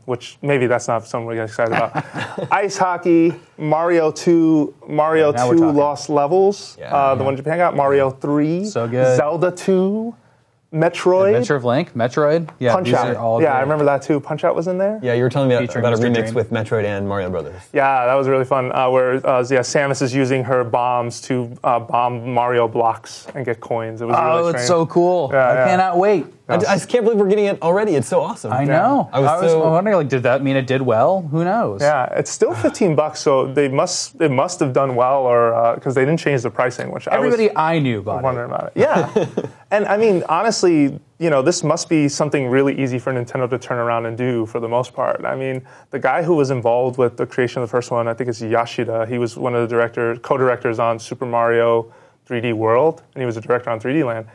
Speaker 3: which maybe that's not something we get excited about. Ice Hockey, Mario 2 Lost Levels, the one Japan got, Mario 3,
Speaker 2: so good.
Speaker 3: Zelda 2, Metroid.
Speaker 2: Adventure of Link, Metroid. Yeah,
Speaker 3: Punch Out.
Speaker 2: All
Speaker 3: I remember that too. Punch Out was in there.
Speaker 1: Yeah, you were telling me
Speaker 2: Featuring
Speaker 1: about a
Speaker 2: Mr.
Speaker 1: remix
Speaker 2: Dream.
Speaker 1: with Metroid and Mario Brothers.
Speaker 3: Yeah, that was really fun. Where Samus is using her bombs to bomb Mario blocks and get coins. It was really strange.
Speaker 2: It's so cool.
Speaker 3: Yeah,
Speaker 2: I cannot wait.
Speaker 1: I just can't believe we're getting it already. It's so awesome.
Speaker 2: I know.
Speaker 1: I was
Speaker 2: wondering, like, did that mean it did well? Who knows?
Speaker 3: Yeah, it's still $15, so it must have done well, or because they didn't change the pricing, which
Speaker 2: Everybody I knew bought
Speaker 3: wondering about it. Yeah, and I mean, honestly, this must be something really easy for Nintendo to turn around and do for the most part. I mean, the guy who was involved with the creation of the first one, I think it's Yoshida. He was one of the co-directors on Super Mario 3D World, and he was a director on 3D Land.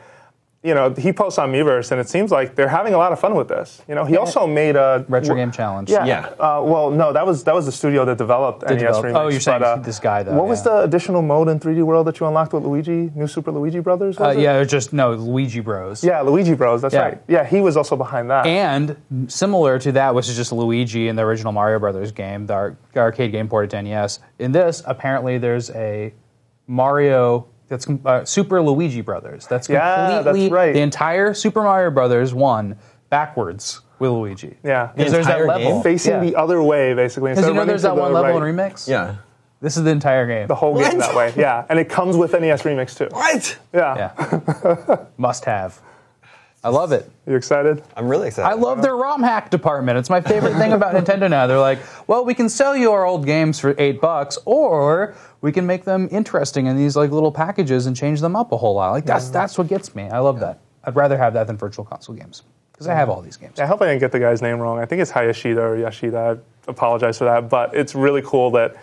Speaker 3: He posts on Miiverse, and it seems like they're having a lot of fun with this. He also made a
Speaker 2: Retro Game Challenge.
Speaker 3: Yeah. Well, no, that was the studio that developed NES Remix.
Speaker 2: Oh, you're saying this guy, though.
Speaker 3: What was the additional mode in 3D World that you unlocked with Luigi? New Super Luigi Brothers?
Speaker 2: Luigi Bros.
Speaker 3: Yeah, Luigi Bros. That's right. Yeah, he was also behind that.
Speaker 2: And similar to that, which is just Luigi in the original Mario Brothers game, the arcade game ported to NES. In this, apparently, there's a Mario. That's Super Luigi Brothers. That's completely
Speaker 3: that's right.
Speaker 2: The entire Super Mario Brothers 1 backwards with Luigi.
Speaker 3: Yeah,
Speaker 2: because there's that level
Speaker 3: facing the other way, basically.
Speaker 2: Because there's that one level in Remix.
Speaker 1: Yeah,
Speaker 2: this is the entire game.
Speaker 3: The whole game that way. Yeah, and it comes with NES Remix too.
Speaker 1: What?
Speaker 3: Yeah.
Speaker 2: Must have. I love it.
Speaker 3: You excited?
Speaker 1: I'm really excited.
Speaker 2: I love their ROM hack department. It's my favorite thing about Nintendo now. They're like, well, we can sell you our old games for $8, or we can make them interesting in these like little packages and change them up a whole lot. Like that's what gets me. I love that. I'd rather have that than Virtual Console games because I have all these games.
Speaker 3: I hope I didn't get the guy's name wrong. I think it's Hayashida or Yoshida. apologize for that. But it's really cool that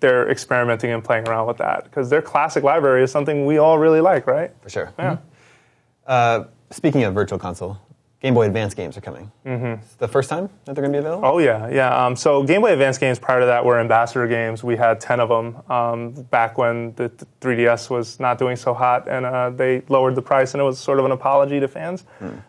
Speaker 3: they're experimenting and playing around with that because their classic library is something we all really like, right?
Speaker 1: For sure.
Speaker 3: Yeah.
Speaker 1: Speaking of Virtual Console, Game Boy Advance games are coming. It's the first time that they're going to be available?
Speaker 3: Oh, yeah. So Game Boy Advance games prior to that were ambassador games. We had 10 of them back when the 3DS was not doing so hot, and they lowered the price, and it was sort of an apology to fans.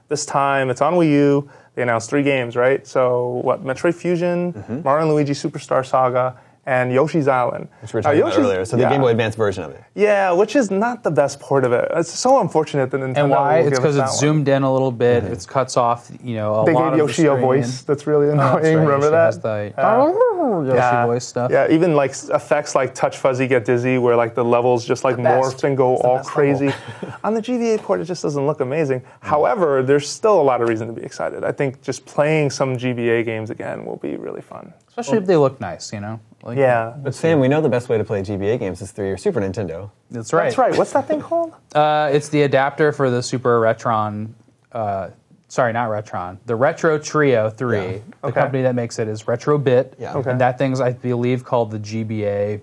Speaker 3: This time, it's on Wii U. They announced 3 games, right? So, Metroid Fusion, Mario and Luigi Superstar Saga, and Yoshi's Island.
Speaker 1: Which we were talking about earlier. So the Game Boy Advance version of it.
Speaker 3: Yeah, which is not the best port of it. It's so unfortunate that Nintendo.
Speaker 2: And why?
Speaker 3: Will
Speaker 2: it's because it's zoomed in a little bit.
Speaker 1: Mm-hmm.
Speaker 2: It cuts off, a
Speaker 3: they
Speaker 2: lot
Speaker 3: gave
Speaker 2: of
Speaker 3: Yoshi
Speaker 2: the
Speaker 3: a voice that's really annoying.
Speaker 2: That's right.
Speaker 3: Remember
Speaker 2: Yoshi
Speaker 3: that?
Speaker 2: has the Yoshi voice stuff.
Speaker 3: Yeah, even like effects like Touch Fuzzy Get Dizzy, where like the levels just like morph and go all crazy. On the GBA port, it just doesn't look amazing. However, there's still a lot of reason to be excited. I think just playing some GBA games again will be really fun.
Speaker 2: Especially if they look nice, Like,
Speaker 3: yeah.
Speaker 1: But Sam, we know the best way to play GBA games is through your Super Nintendo.
Speaker 2: That's right.
Speaker 3: That's right. What's that thing called?
Speaker 2: It's the adapter for the Super Retron. Sorry, not Retron. The Retro Trio 3.
Speaker 1: Yeah.
Speaker 2: The company that makes it is RetroBit.
Speaker 1: Yeah. Okay.
Speaker 2: And that thing's, I believe, called the GBA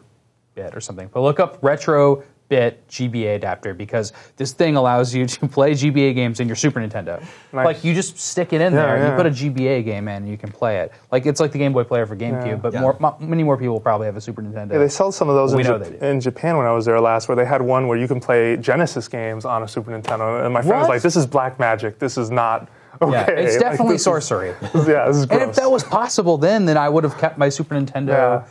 Speaker 2: bit or something. But look up RetroBit GBA adapter because this thing allows you to play GBA games in your Super Nintendo.
Speaker 3: Nice.
Speaker 2: Like, you just stick it in there, you put a GBA game in, and you can play it. Like, it's like the Game Boy Player for GameCube, but many more people probably have a Super Nintendo.
Speaker 3: Yeah, they sold some of those
Speaker 2: in
Speaker 3: Japan when I was there last, where they had one where you can play Genesis games on a Super Nintendo. And my friend was like, this is black magic. This is not okay.
Speaker 2: Yeah, it's definitely sorcery.
Speaker 3: This is gross.
Speaker 2: And if that was possible then I would have kept my Super Nintendo,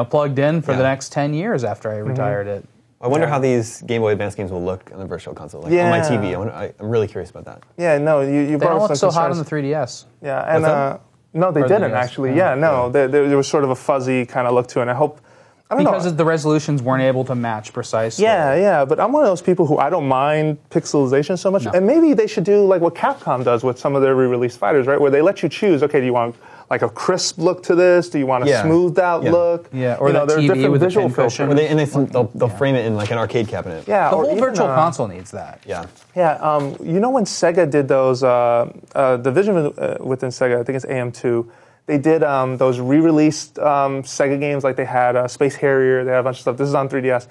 Speaker 2: plugged in for the next 10 years after I retired it.
Speaker 1: I wonder how these Game Boy Advance games will look on the Virtual Console, like on my TV. I'm really curious about that.
Speaker 3: Yeah, no, you
Speaker 2: They
Speaker 3: brought
Speaker 2: don't
Speaker 3: up
Speaker 2: look
Speaker 3: some
Speaker 2: so hot
Speaker 3: concerns.
Speaker 2: on the 3DS.
Speaker 3: Yeah, and no, they didn't actually. Yeah, no, there was sort of a fuzzy kind of look to it. And I hope.
Speaker 2: Because the resolutions weren't able to match precisely.
Speaker 3: Yeah, but I'm one of those people who I don't mind pixelization so much.
Speaker 2: No.
Speaker 3: And maybe they should do like what Capcom does with some of their re-release fighters, right? Where they let you choose, okay, do you want like a crisp look to this? Do you want a smoothed out look?
Speaker 2: Yeah, or that
Speaker 3: there are
Speaker 2: TV
Speaker 3: different
Speaker 2: with
Speaker 3: visual
Speaker 2: the pincushion.
Speaker 3: filters.
Speaker 1: They'll frame it in like an arcade cabinet.
Speaker 3: Yeah,
Speaker 2: The
Speaker 3: or
Speaker 2: whole
Speaker 3: even,
Speaker 2: Virtual Console needs that.
Speaker 1: Yeah.
Speaker 3: Yeah, when Sega did those, division within Sega, I think it's AM2, they did those re-released Sega games, like they had Space Harrier, they had a bunch of stuff. This is on 3DS.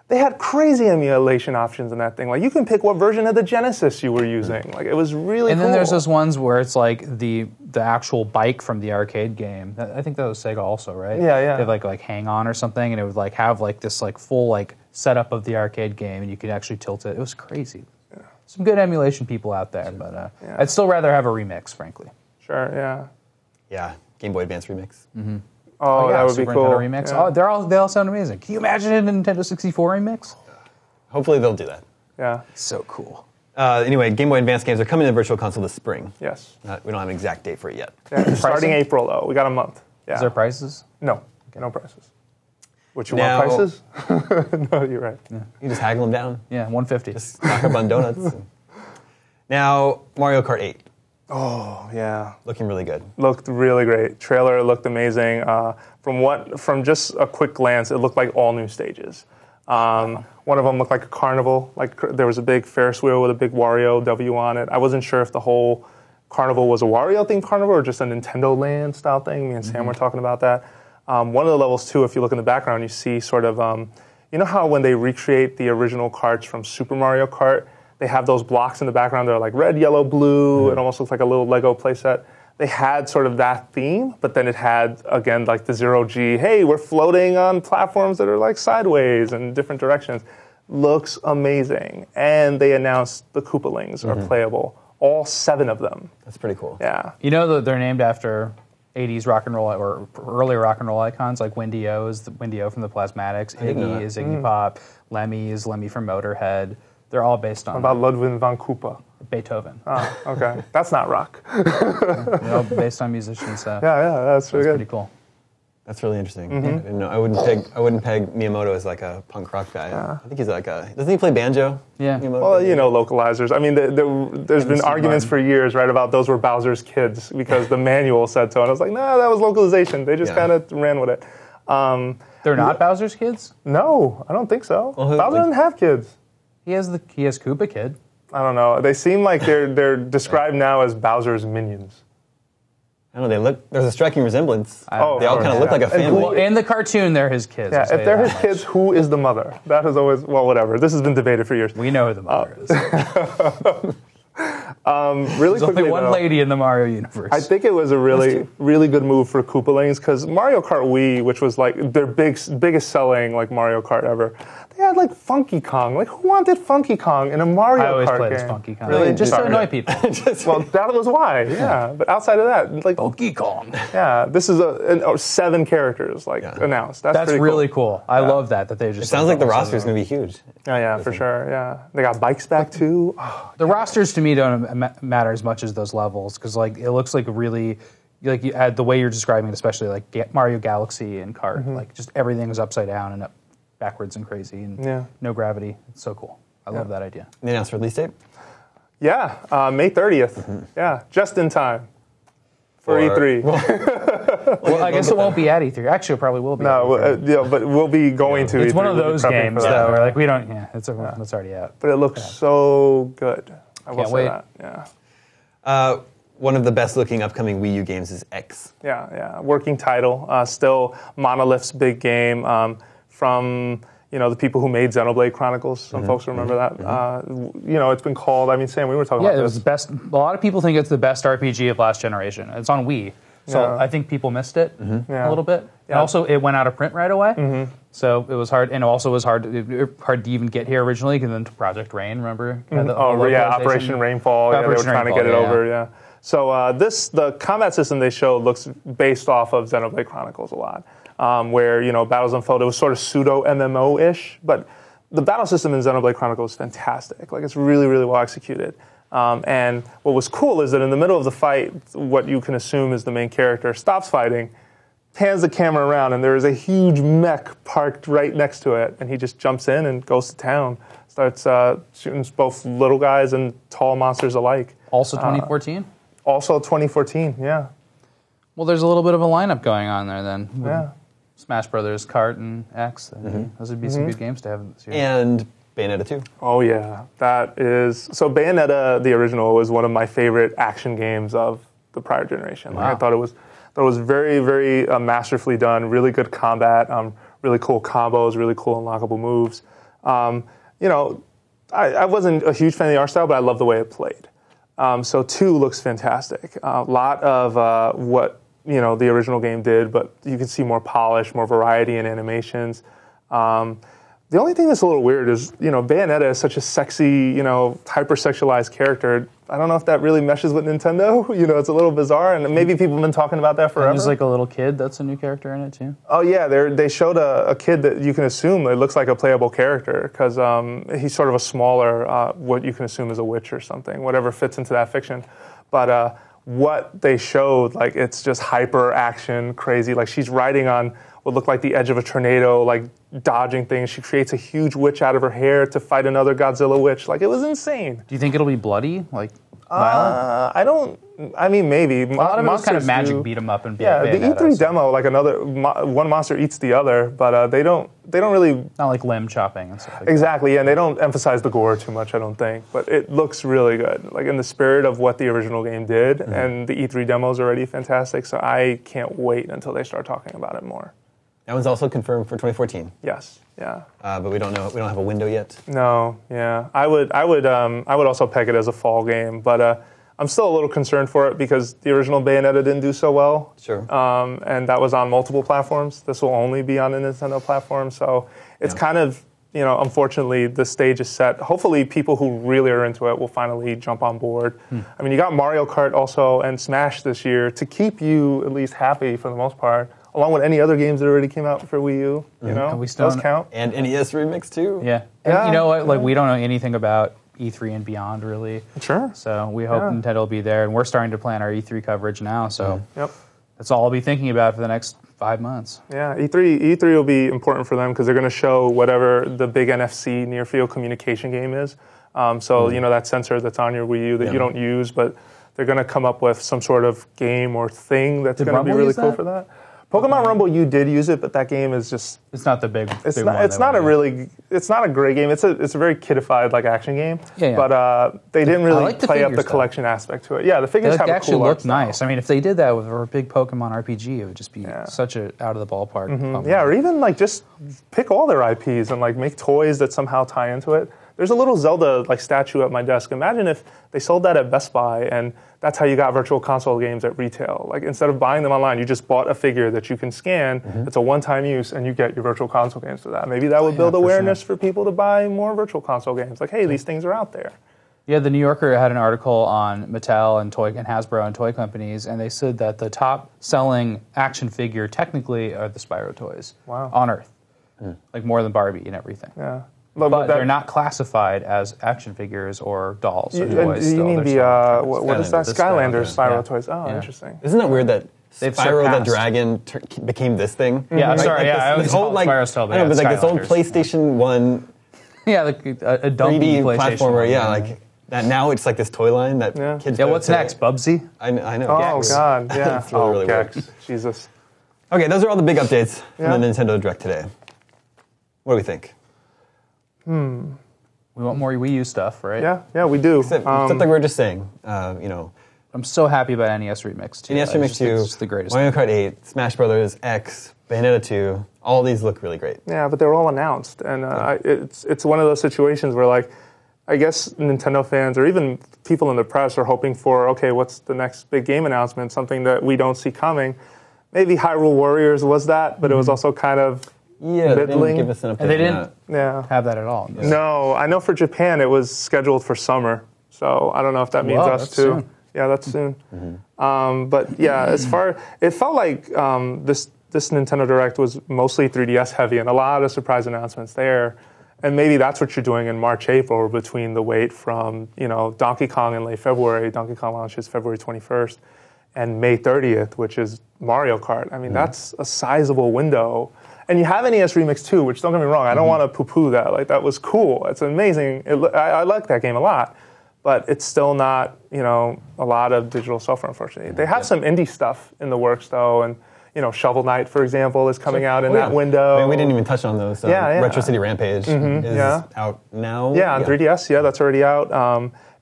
Speaker 3: They had crazy emulation options in that thing. Like, you can pick what version of the Genesis you were using. Like, it was really
Speaker 2: And
Speaker 3: cool.
Speaker 2: then there's those ones where it's like the actual bike from the arcade game. I think that was Sega also, right?
Speaker 3: Yeah.
Speaker 2: They'd like hang on or something, and it would like have like this like full like setup of the arcade game, and you could actually tilt it. It was crazy. Yeah. Some good emulation people out there, but I'd still rather have a remix, frankly.
Speaker 3: Sure, yeah.
Speaker 1: Yeah, Game Boy Advance remix.
Speaker 2: Mm-hmm.
Speaker 3: Oh, that would
Speaker 2: Super
Speaker 3: be cool.
Speaker 2: Nintendo remix.
Speaker 3: Yeah.
Speaker 2: Oh, they all sound amazing. Can you imagine a Nintendo 64 remix?
Speaker 1: Hopefully they'll do that.
Speaker 3: Yeah.
Speaker 2: So cool.
Speaker 1: Anyway, Game Boy Advance games are coming to the Virtual Console this spring.
Speaker 3: Yes.
Speaker 1: We don't have an exact date for it yet.
Speaker 3: Yeah, starting April, though. We got a month. Yeah.
Speaker 2: Is there prices?
Speaker 3: No. No prices. What, you
Speaker 1: Now-
Speaker 3: want prices? No, you're right.
Speaker 1: You can just haggle them down.
Speaker 2: Yeah, 150.
Speaker 1: Just stock up on donuts. Now, Mario Kart 8.
Speaker 3: Oh, yeah.
Speaker 1: Looking really good.
Speaker 3: Looked really great. Trailer looked amazing. From just a quick glance, it looked like all new stages. One of them looked like a carnival. Like there was a big Ferris wheel with a big Wario W on it. I wasn't sure if the whole carnival was a Wario-themed carnival or just a Nintendo Land style thing. Me and Sam were talking about that. One of the levels, too, if you look in the background, you see sort of, you know how when they recreate the original carts from Super Mario Kart, they have those blocks in the background that are like red, yellow, blue. It almost looks like a little Lego playset. They had sort of that theme, but then it had, again, like the zero-G, hey, we're floating on platforms that are like sideways in different directions. Looks amazing. And they announced the Koopalings are playable. All 7 of them.
Speaker 1: That's pretty cool.
Speaker 3: Yeah.
Speaker 2: You know that they're named after 80s rock and roll or earlier rock and roll icons, like Windy O is Windy O from the Plasmatics, Iggy is Iggy Pop, Lemmy is Lemmy from Motorhead. They're all based on
Speaker 3: What about Ludwig van Koopa?
Speaker 2: Beethoven.
Speaker 3: Oh, okay. That's not rock.
Speaker 2: They're all based on musicians.
Speaker 3: Yeah, that's really
Speaker 2: That's
Speaker 3: good.
Speaker 2: pretty cool.
Speaker 1: That's really interesting. I didn't know. I wouldn't peg Miyamoto as like a punk rock guy. I think he's like doesn't he play banjo?
Speaker 2: Yeah.
Speaker 1: Miyamoto?
Speaker 3: Well, you know, localizers. I mean, there's been
Speaker 2: Steve
Speaker 3: arguments
Speaker 2: Martin.
Speaker 3: for years, right, about those were Bowser's kids because the manual said so. And I was like, no, that was localization. They just kind of ran with it.
Speaker 2: They're not Bowser's kids?
Speaker 3: No, I don't think so.
Speaker 1: Well,
Speaker 3: Bowser doesn't have kids.
Speaker 2: He has Koopa Kid.
Speaker 3: I don't know. They seem like they're described now as Bowser's minions.
Speaker 1: I don't know, there's a striking resemblance. They all kind of look like a
Speaker 3: And
Speaker 1: family.
Speaker 2: Well, in the cartoon, they're his kids.
Speaker 3: Yeah,
Speaker 2: I'll tell
Speaker 3: if
Speaker 2: you
Speaker 3: they're
Speaker 2: that
Speaker 3: his
Speaker 2: much.
Speaker 3: kids, who is the mother? That is always, well, whatever. This has been debated for years.
Speaker 2: We know who the mother is.
Speaker 3: Really
Speaker 2: There's
Speaker 3: quickly,
Speaker 2: only one
Speaker 3: though,
Speaker 2: lady in the Mario universe.
Speaker 3: I think it was a really good move for Koopalings because Mario Kart Wii, which was like their biggest selling like Mario Kart ever, they had like Funky Kong. Like who wanted Funky Kong in a Mario Kart
Speaker 2: I always played
Speaker 3: game?
Speaker 2: as Funky Kong.
Speaker 3: Really?
Speaker 2: Just to
Speaker 3: Sorry.
Speaker 2: annoy people.
Speaker 3: Well, that was why. Yeah, but outside of that, like
Speaker 2: Funky Kong.
Speaker 3: yeah, this is 7 characters like announced. That's
Speaker 2: That's
Speaker 3: pretty
Speaker 2: really cool. I love that they just.
Speaker 1: It sounds like the roster is going to be huge.
Speaker 3: Yeah, for sure. Yeah, they got bikes back too. Oh,
Speaker 2: The rosters to me don't matter as much as those levels because like it looks like a really like you add the way you're describing it, especially like Mario Galaxy and Kart, like just everything is upside down and up backwards and crazy and no gravity. It's so cool. I love that idea.
Speaker 1: They announced release date?
Speaker 3: yeah, May 30th. Yeah, just in time for E3.
Speaker 2: Well, I guess it won't be at E3. Actually, it probably will be.
Speaker 3: No, yeah, but we'll be going to.
Speaker 2: It's
Speaker 3: E3.
Speaker 2: one of
Speaker 3: We'll be
Speaker 2: those
Speaker 3: prepping
Speaker 2: games
Speaker 3: for that.
Speaker 2: though, where like we don't. Yeah, it's already out.
Speaker 3: But it looks so good. I will
Speaker 2: Can't
Speaker 3: say
Speaker 2: wait.
Speaker 3: that. Yeah.
Speaker 1: One of the best looking upcoming Wii U games is X.
Speaker 3: Yeah. Working title. Still Monolith's big game from the people who made Xenoblade Chronicles. Some folks remember that. It's been called. I mean, Sam, we were talking
Speaker 2: Yeah,
Speaker 3: about
Speaker 2: it was
Speaker 3: this.
Speaker 2: the best. A lot of people think it's the best RPG of last generation. It's on Wii, so
Speaker 3: Yeah.
Speaker 2: I think people missed it a little bit. And
Speaker 3: Yeah.
Speaker 2: also, it went out of print right away, so it was hard. And also, it was hard to even get here originally. And then to Project Rain, remember? The localization?
Speaker 3: Operation Rainfall. Yeah, they were
Speaker 2: Operation
Speaker 3: trying to get it
Speaker 2: Rainfall,
Speaker 3: over. Yeah. So the combat system they showed looks based off of Xenoblade Chronicles a lot, where battles unfold. It was sort of pseudo MMO-ish, but the battle system in Xenoblade Chronicles is fantastic. Like it's really, really well executed. And what was cool is that in the middle of the fight, what you can assume is the main character stops fighting, pans the camera around, and there is a huge mech parked right next to it, and he just jumps in and goes to town, starts shooting both little guys and tall monsters alike.
Speaker 2: Also, 2014.
Speaker 3: Also 2014, yeah.
Speaker 2: Well, there's a little bit of a lineup going on there then. with
Speaker 3: Yeah.
Speaker 2: Smash Brothers, Kart, and X. Those would be some good games to have this year.
Speaker 1: And Bayonetta 2.
Speaker 3: Oh yeah, that is so. Bayonetta, the original, was one of my favorite action games of the prior generation. Like,
Speaker 2: Wow.
Speaker 3: I thought it was very, very masterfully done. Really good combat, really cool combos, really cool unlockable moves. I wasn't a huge fan of the art style, but I love the way it played. So 2 looks fantastic. A lot of what the original game did, but you can see more polish, more variety in animations. The only thing that's a little weird is, Bayonetta is such a sexy, hypersexualized character. I don't know if that really meshes with Nintendo. It's a little bizarre, and maybe people have been talking about that forever.
Speaker 2: And there's like a little kid that's a new character in it too.
Speaker 3: Oh yeah, they showed a kid that you can assume it looks like a playable character because he's sort of a smaller, what you can assume is a witch or something, whatever fits into that fiction. But what they showed, like it's just hyper action, crazy. Like she's riding on what looked like the edge of a tornado, like dodging things. She creates a huge witch out of her hair to fight another Godzilla witch. Like it was insane.
Speaker 2: Do you think it'll be bloody, like violent?
Speaker 3: I mean, maybe.
Speaker 2: A lot of it was kind of magic beat 'em up and
Speaker 3: Yeah, the E3 demo, like one monster eats the other, but they don't really.
Speaker 2: Not like limb chopping and stuff like
Speaker 3: Exactly, yeah, and they don't emphasize the gore too much, I don't think. But it looks really good, like in the spirit of what the original game did, and the E3 demo is already fantastic. So I can't wait until they start talking about it more.
Speaker 1: That one's also confirmed for 2014.
Speaker 3: Yes, yeah.
Speaker 1: But we don't know. We don't have a window yet.
Speaker 3: No, yeah. I would also peg it as a fall game, but I'm still a little concerned for it because the original Bayonetta didn't do so well.
Speaker 1: Sure.
Speaker 3: And that was on multiple platforms. This will only be on a Nintendo platform, so it's kind of, unfortunately, the stage is set. Hopefully, people who really are into it will finally jump on board. I mean, you got Mario Kart also and Smash this year to keep you at least happy for the most part, along with any other games that already came out for Wii U.
Speaker 2: And we still
Speaker 3: those count.
Speaker 1: And NES Remix too.
Speaker 2: Yeah. And you know what? Like we don't know anything about E3 and beyond, really.
Speaker 3: Sure.
Speaker 2: So we hope Nintendo will be there, and we're starting to plan our E3 coverage now. So
Speaker 3: Yep.
Speaker 2: that's all I'll be thinking about for the next 5 months.
Speaker 3: Yeah, E3 will be important for them because they're going to show whatever the big NFC near field communication game is. That sensor that's on your Wii U that you don't use, but they're going to come up with some sort of game or thing that's going to be really cool for that. Pokemon Rumble, you did use it, but that game is just.
Speaker 2: It's not the big.
Speaker 3: It's
Speaker 2: big
Speaker 3: not.
Speaker 2: one
Speaker 3: It's not a really. It's not a great game. It's a very kidified like action game.
Speaker 2: Yeah.
Speaker 3: But they didn't really
Speaker 2: like the
Speaker 3: play up the
Speaker 2: figures, though.
Speaker 3: collection aspect to it. Yeah, the figures have
Speaker 2: They
Speaker 3: a
Speaker 2: actually
Speaker 3: cool art
Speaker 2: look
Speaker 3: style.
Speaker 2: nice. I mean, if they did that with a big Pokemon RPG, it would just be such a out of the ballpark. Pokemon.
Speaker 3: Yeah, or even like just pick all their IPs and like make toys that somehow tie into it. There's a little Zelda like statue at my desk. Imagine if they sold that at Best Buy and that's how you got virtual console games at retail. Like instead of buying them online, you just bought a figure that you can scan. It's a one-time use and you get your virtual console games for that. Maybe that would build awareness for people to buy more virtual console games. Like, hey, these things are out there.
Speaker 2: Yeah, the New Yorker had an article on Mattel and Hasbro and toy companies, and they said that the top-selling action figure technically are the Spyro toys on Earth, like more than Barbie and everything.
Speaker 3: Yeah.
Speaker 2: But they're not classified as action figures or dolls or toys.
Speaker 3: You mean the, what is that?
Speaker 2: The
Speaker 3: Skylanders Spyro
Speaker 2: yeah.
Speaker 3: toys. Oh,
Speaker 2: Yeah.
Speaker 3: interesting.
Speaker 1: Isn't that weird that
Speaker 2: They've
Speaker 1: Spyro the
Speaker 2: surpassed.
Speaker 1: Dragon became this thing?
Speaker 2: Yeah, I'm
Speaker 1: Right?
Speaker 2: sorry.
Speaker 1: Like
Speaker 2: I always call it Spyro still, but
Speaker 1: I know,
Speaker 2: yeah,
Speaker 1: but like this old
Speaker 2: Skylanders.
Speaker 1: PlayStation 1
Speaker 2: Yeah, a dumpy
Speaker 1: 3D
Speaker 2: PlayStation
Speaker 1: platformer,
Speaker 2: one,
Speaker 1: yeah, like that. Now it's like this toy line that kids.
Speaker 2: Yeah,
Speaker 1: play
Speaker 2: what's
Speaker 1: with
Speaker 2: next,
Speaker 1: today.
Speaker 2: Bubsy?
Speaker 1: I know.
Speaker 3: Oh,
Speaker 1: Gex.
Speaker 3: God, yeah.
Speaker 1: It's really, really weird.
Speaker 3: Gex. Jesus.
Speaker 1: Okay, those are all the big updates
Speaker 3: Yeah.
Speaker 1: from the Nintendo Direct today. What do we think?
Speaker 2: We want more Wii U stuff, right?
Speaker 3: Yeah, we do.
Speaker 1: Except like we were just saying,
Speaker 2: I'm so happy about NES Remix 2.
Speaker 1: NES
Speaker 2: I
Speaker 1: Remix
Speaker 2: just think
Speaker 1: 2,
Speaker 2: it's the greatest.
Speaker 1: Mario Kart 8, Smash Brothers, X, Bayonetta 2, all these look really great.
Speaker 3: Yeah, but they were all announced, and it's one of those situations where, like, I guess Nintendo fans or even people in the press are hoping for, okay, what's the next big game announcement? Something that we don't see coming. Maybe Hyrule Warriors was that, but it was also kind of
Speaker 1: Yeah, they didn't
Speaker 3: middling.
Speaker 1: give us an update.
Speaker 2: And they
Speaker 1: on
Speaker 2: didn't
Speaker 3: Yeah.
Speaker 2: have that at all.
Speaker 3: No, I know for Japan it was scheduled for summer, so I don't know if that means
Speaker 2: Wow,
Speaker 3: us
Speaker 2: that's
Speaker 3: too.
Speaker 2: soon.
Speaker 3: Yeah, that's soon. But yeah, it felt like this Nintendo Direct was mostly 3DS heavy and a lot of surprise announcements there. And maybe that's what you're doing in March, April between the wait from Donkey Kong in late February. Donkey Kong launches February 21st, and May 30th, which is Mario Kart. I mean, that's a sizable window. And you have NES Remix 2, which don't get me wrong, I don't want to poo-poo that. Like that was cool. It's amazing. I like that game a lot. But it's still not, a lot of digital software, unfortunately. They have some indie stuff in the works, though, and Shovel Knight, for example, is coming out in that window.
Speaker 1: I mean, we didn't even touch on those. Retro City Rampage is out now.
Speaker 3: Yeah, on 3DS. Yeah, that's already out.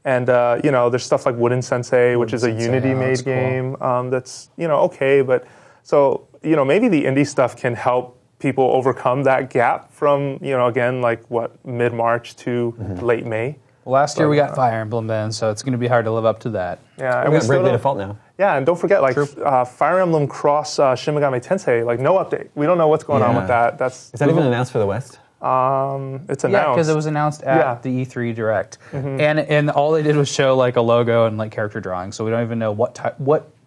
Speaker 3: And there's stuff like Wooden Sensei, which is a Unity-made game that's okay. But so maybe the indie stuff can help people overcome that gap from again like mid-March to late May.
Speaker 2: Well, last year we got Fire Emblem then, so it's going to be hard to live up to that.
Speaker 3: Yeah,
Speaker 1: We
Speaker 3: and we
Speaker 1: got
Speaker 3: still
Speaker 1: Bravely
Speaker 3: don't-
Speaker 1: Default now.
Speaker 3: Yeah, and don't forget, Fire Emblem Cross Shin Megami Tensei, like no update. We don't know what's going on with that.
Speaker 1: Is that even announced for the West?
Speaker 3: It's announced.
Speaker 2: Yeah, because it was announced at the E3 Direct, and all they did was show like a logo and like character drawings. So we don't even know what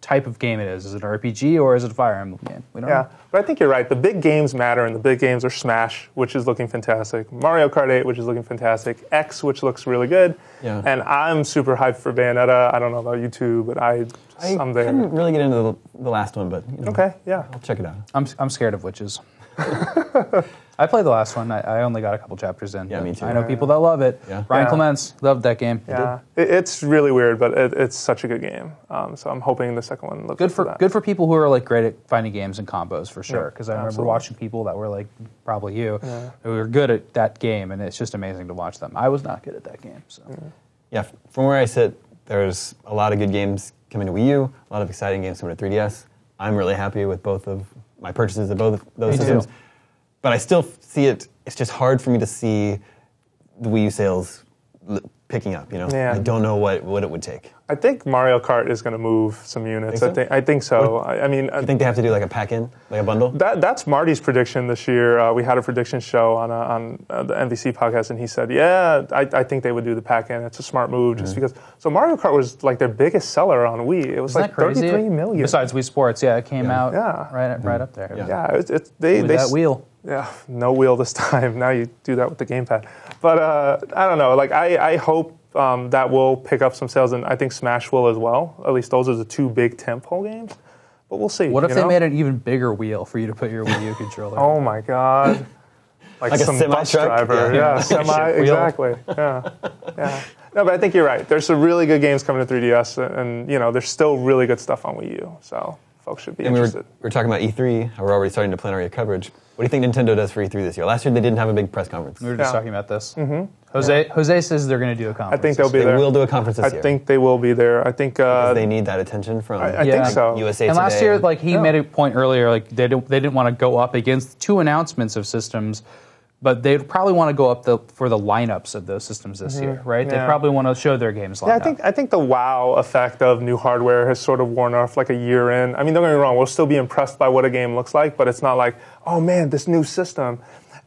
Speaker 2: type of game it is. Is it an RPG or is it a Fire Emblem game? We don't know.
Speaker 3: But I think you're right. The big games matter, and the big games are Smash, which is looking fantastic, Mario Kart 8, which is looking fantastic, X, which looks really good, and I'm super hyped for Bayonetta. I don't know about you two, but I'm there.
Speaker 1: I couldn't really get into the last one, but
Speaker 3: Okay, yeah.
Speaker 1: I'll check it out.
Speaker 2: I'm scared of witches. I played the last one. I only got a couple chapters in.
Speaker 1: Yeah,
Speaker 2: but
Speaker 1: me too.
Speaker 2: I know people that love it.
Speaker 1: Yeah.
Speaker 2: Ryan
Speaker 3: Yeah.
Speaker 2: Clements loved that game.
Speaker 3: Yeah, it's really weird, but it's such a good game. So I'm hoping the second one lives
Speaker 2: Good
Speaker 3: up to
Speaker 2: for
Speaker 3: that.
Speaker 2: good for people who are like great at finding games and combos for sure. Because I remember
Speaker 3: absolutely.
Speaker 2: watching people that were like probably you who were good at that game, and it's just amazing to watch them. I was not good at that game. So
Speaker 1: Yeah, from where I sit, there's a lot of good games coming to Wii U, a lot of exciting games coming to 3DS. I'm really happy with both of my purchases of both of those
Speaker 2: Me too.
Speaker 1: systems. But I still see it. It's just hard for me to see the Wii U sales picking up.
Speaker 3: Yeah.
Speaker 1: I don't know what it would take.
Speaker 3: I think Mario Kart is going to move some units.
Speaker 1: Think so?
Speaker 3: I think so. I mean,
Speaker 1: I think they have to do like a pack-in, like a bundle.
Speaker 3: that's Marty's prediction this year. We had a prediction show on the MVC podcast, and he said, "Yeah, I think they would do the pack-in. It's a smart move, just because." So Mario Kart was like their biggest seller on Wii. It was
Speaker 2: Isn't
Speaker 3: like
Speaker 2: that crazy?
Speaker 3: 33 million.
Speaker 2: Besides Wii Sports, it came out
Speaker 3: Yeah.
Speaker 2: right up there.
Speaker 1: Yeah.
Speaker 3: Yeah, they
Speaker 2: With that wheel.
Speaker 3: Yeah, no wheel this time. Now you do that with the gamepad. But I don't know. Like I hope that will pick up some sales, and I think Smash will as well. At least those are the two big tentpole games. But we'll see.
Speaker 2: What if
Speaker 3: you
Speaker 2: they
Speaker 3: know?
Speaker 2: made an even bigger wheel for you to put your Wii U controller?
Speaker 3: Oh my God! Like
Speaker 1: a
Speaker 3: some bus
Speaker 1: semi-truck?
Speaker 3: driver. Yeah, semi.
Speaker 2: Wheel.
Speaker 3: Exactly. Yeah. No, but I think you're right. There's some really good games coming to 3DS, and there's still really good stuff on Wii U. So folks should be
Speaker 1: And we
Speaker 3: interested.
Speaker 1: were talking about E3, how we're already starting to plan our coverage. What do you think Nintendo does for E3 this year? Last year they didn't have a big press conference.
Speaker 2: We were just talking about this. Jose says they're going to do a conference.
Speaker 3: I think they'll be
Speaker 1: They
Speaker 3: there.
Speaker 1: will do a conference this year.
Speaker 3: I think they will be there. I think
Speaker 1: because they need that attention from
Speaker 3: I think so.
Speaker 1: USA
Speaker 2: And
Speaker 1: Today.
Speaker 2: last year, like he made a point earlier, like they didn't want to go up against 2 announcements of systems, but they'd probably want to go up for the lineups of those systems this year, right? They probably want to show their games lineup.
Speaker 3: Yeah, I think the wow effect of new hardware has sort of worn off like a year in. I mean, don't get me wrong, we'll still be impressed by what a game looks like, but it's not like, oh man, this new system.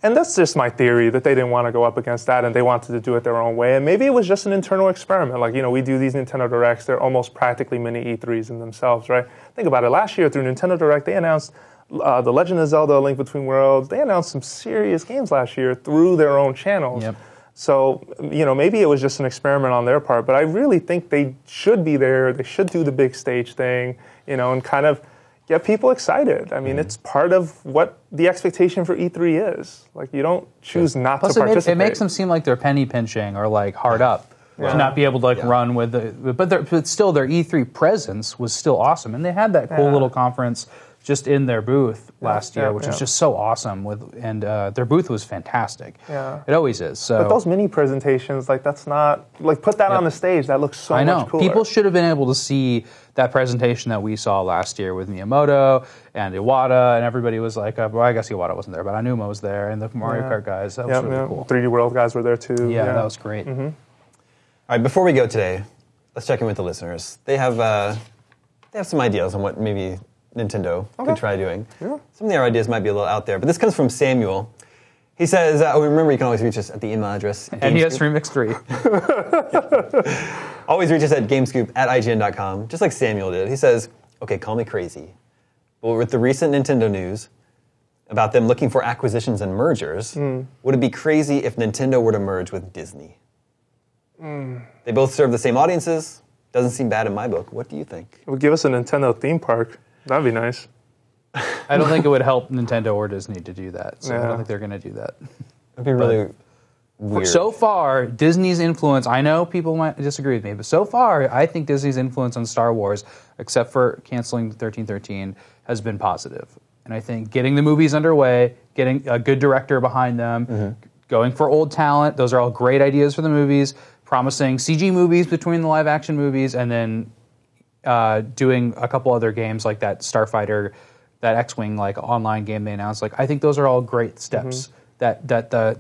Speaker 3: And that's just my theory, that they didn't want to go up against that and they wanted to do it their own way. And maybe it was just an internal experiment. Like, we do these Nintendo Directs, they're almost practically mini E3s in themselves, right? Think about it. Last year through Nintendo Direct, they announced The Legend of Zelda: A Link Between Worlds. They announced some serious games last year through their own channels.
Speaker 2: Yep.
Speaker 3: So, maybe it was just an experiment on their part, but I really think they should be there. They should do the big stage thing, and kind of get people excited. I mean, it's part of what the expectation for E3 is. Like, you don't choose not
Speaker 2: Plus,
Speaker 3: to participate.
Speaker 2: it makes them seem like they're penny pinching or like hard up. To not be able to run with but still their E3 presence was still awesome, and they had that cool little conference just in their booth last year, which was just so awesome. And their booth was fantastic.
Speaker 3: Yeah.
Speaker 2: It always is. So.
Speaker 3: But those mini presentations, like that's not like put that on the stage. That looks so much cooler.
Speaker 2: People should have been able to see that presentation that we saw last year with Miyamoto and Iwata, and everybody was like, well, I guess Iwata wasn't there, but Anuma was there, and the Mario Kart guys. That was really cool.
Speaker 3: 3D World guys were there too.
Speaker 2: Yeah, that was great.
Speaker 1: All right, before we go today, let's check in with the listeners. They have some ideas on what maybe Nintendo could try doing. Yeah. Some of their ideas might be a little out there, but this comes from Samuel. He says, remember you can always reach us at the email address.
Speaker 2: NES Remix 3.
Speaker 1: Always reach us at gamescoop@ign.com, just like Samuel did. He says, okay, call me crazy, but with the recent Nintendo news about them looking for acquisitions and mergers, would it be crazy if Nintendo were to merge with Disney? They both serve the same audiences. Doesn't seem bad in my book. What do you think?
Speaker 3: It would give us a Nintendo theme park. That'd be nice.
Speaker 2: I don't think it would help Nintendo or Disney to do that. So I don't think they're going to do that.
Speaker 1: It'd be really weird.
Speaker 2: So far, Disney's influence, I know people might disagree with me, but so far, I think Disney's influence on Star Wars, except for canceling 1313, has been positive. And I think getting the movies underway, getting a good director behind them, going for old talent, those are all great ideas for the movies, promising CG movies between the live-action movies, and then doing a couple other games like that Starfighter, that X-Wing like online game they announced. Like, I think those are all great steps that the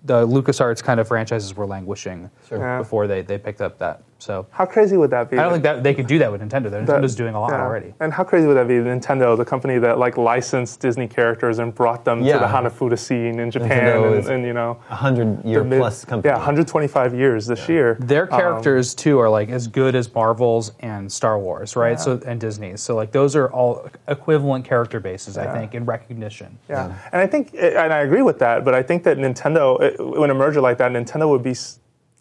Speaker 2: LucasArts kind of franchises were languishing before they picked up that. So
Speaker 3: how crazy would that be?
Speaker 2: I don't think that they could do that with Nintendo. Nintendo's doing a lot already.
Speaker 3: And how crazy would that be? Nintendo, the company that like licensed Disney characters and brought them to the Hanafuda scene in Japan, and
Speaker 1: 100-year plus company.
Speaker 3: Yeah, 125 years this year.
Speaker 2: Their characters too are like as good as Marvel's and Star Wars, right? So and Disney's. So like those are all equivalent character bases, I think, in recognition.
Speaker 3: Yeah, and I think, and I agree with that. But I think that Nintendo, when a merger like that, Nintendo would be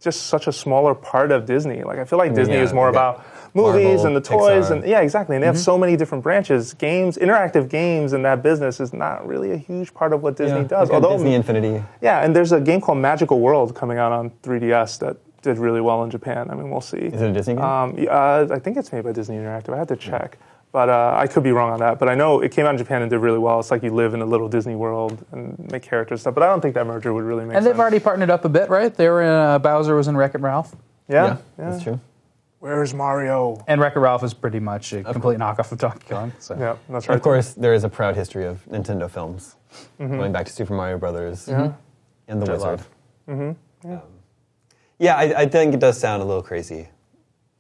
Speaker 3: just such a smaller part of Disney. Like, I feel like Disney is more about movies
Speaker 1: Marvel,
Speaker 3: and the toys,
Speaker 1: Pixar.
Speaker 3: and exactly. And they have so many different branches. Games, interactive games, in that business is not really a huge part of what Disney does.
Speaker 1: Although Disney Infinity.
Speaker 3: Yeah, and there's a game called Magical World coming out on 3DS that did really well in Japan. I mean, we'll see.
Speaker 1: Is it a Disney game?
Speaker 3: I think it's made by Disney Interactive. I had to check. But I could be wrong on that. But I know it came out in Japan and did really well. It's like you live in a little Disney world and make characters and stuff. But I don't think that merger would really make sense.
Speaker 2: And they've already partnered up a bit, right? They were in, Bowser was in Wreck-It Ralph.
Speaker 3: Yeah,
Speaker 1: that's true.
Speaker 3: Where's Mario?
Speaker 2: And Wreck-It Ralph is pretty much a complete knockoff of Donkey Kong. So.
Speaker 3: Yeah, that's right.
Speaker 1: Of course, there is a proud history of Nintendo films, going back to Super Mario Brothers and The Wizard. I think it does sound a little crazy, a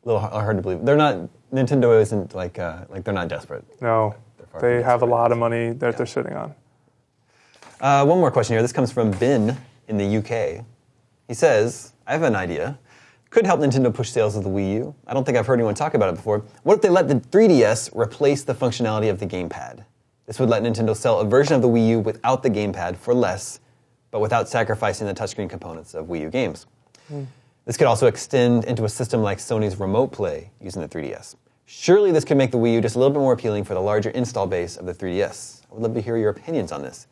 Speaker 1: little hard to believe. Nintendo isn't like they're not desperate.
Speaker 3: No, they have a lot of money that they're sitting on.
Speaker 1: One more question here. This comes from Ben in the UK. He says, I have an idea. Could help Nintendo push sales of the Wii U. I don't think I've heard anyone talk about it before. What if they let the 3DS replace the functionality of the gamepad? This would let Nintendo sell a version of the Wii U without the gamepad for less, but without sacrificing the touchscreen components of Wii U games. This could also extend into a system like Sony's Remote Play using the 3DS. Surely this could make the Wii U just a little bit more appealing for the larger install base of the 3DS. I would love to hear your opinions on this.